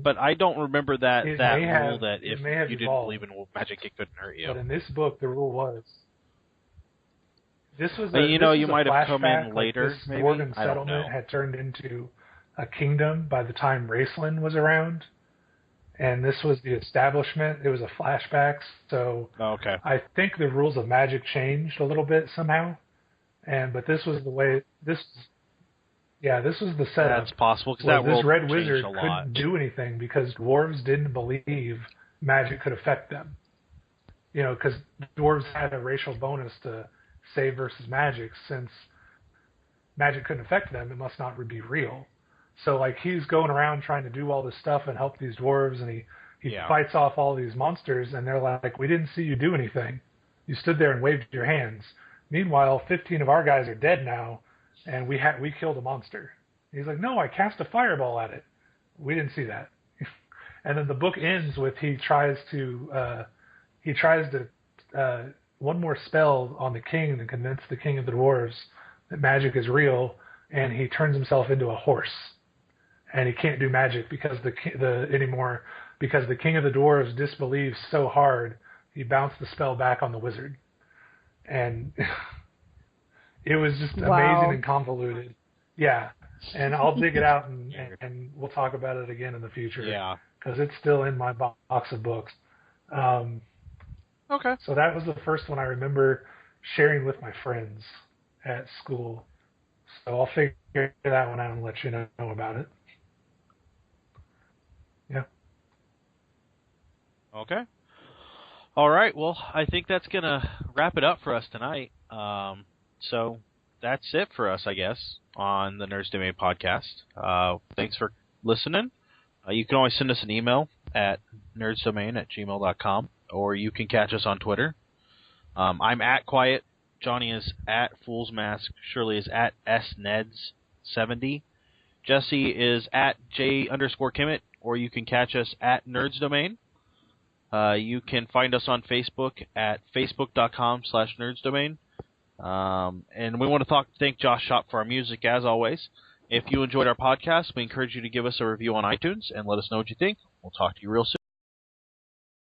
But I don't remember that rule that if you didn't evolved, believe in magic, it couldn't hurt you. But in this book, the rule was this was. You might have come in later. This maybe dwarven I don't know. settlement had turned into a kingdom by the time Raceland was around, and this was the establishment. It was a flashback, so okay. I think the rules of magic changed a little bit somehow, but this was the way this. Yeah, this was the setup. That's possible because that this world red wizard changed a lot. couldn't do anything because dwarves didn't believe magic could affect them. Because dwarves had a racial bonus to save versus magic. Since magic couldn't affect them, it must not be real. So he's going around trying to do all this stuff and help these dwarves, and he fights off all these monsters, and they're like, "We didn't see you do anything. You stood there and waved your hands. Meanwhile, 15 of our guys are dead now, and we killed a monster." He's like, "No, I cast a fireball at it. We didn't see that." And then the book ends with he tries to one more spell on the king to convince the king of the dwarves that magic is real, and he turns himself into a horse, and he can't do magic because anymore because the king of the dwarves disbelieves so hard he bounced the spell back on the wizard, and it was just amazing and convoluted. Yeah, and I'll dig it out and we'll talk about it again in the future. Yeah, because it's still in my box of books. Okay. So that was the first one I remember sharing with my friends at school. So I'll figure that one out and let you know about it. Yeah. Okay. All right. Well, I think that's going to wrap it up for us tonight. So that's it for us, I guess, on the Nerds Domain podcast. Thanks for listening. You can always send us an email at nerdsdomain@gmail.com, or you can catch us on Twitter. I'm at Quiet. Johnny is at Fool's Mask. Shirley is at SNEDS70. Jesse is at J_Kimmett, or you can catch us at Nerds Domain. You can find us on Facebook at facebook.com/nerdsdomain. And we want to thank Josh Shop for our music, as always. If you enjoyed our podcast, we encourage you to give us a review on iTunes and let us know what you think. We'll talk to you real soon.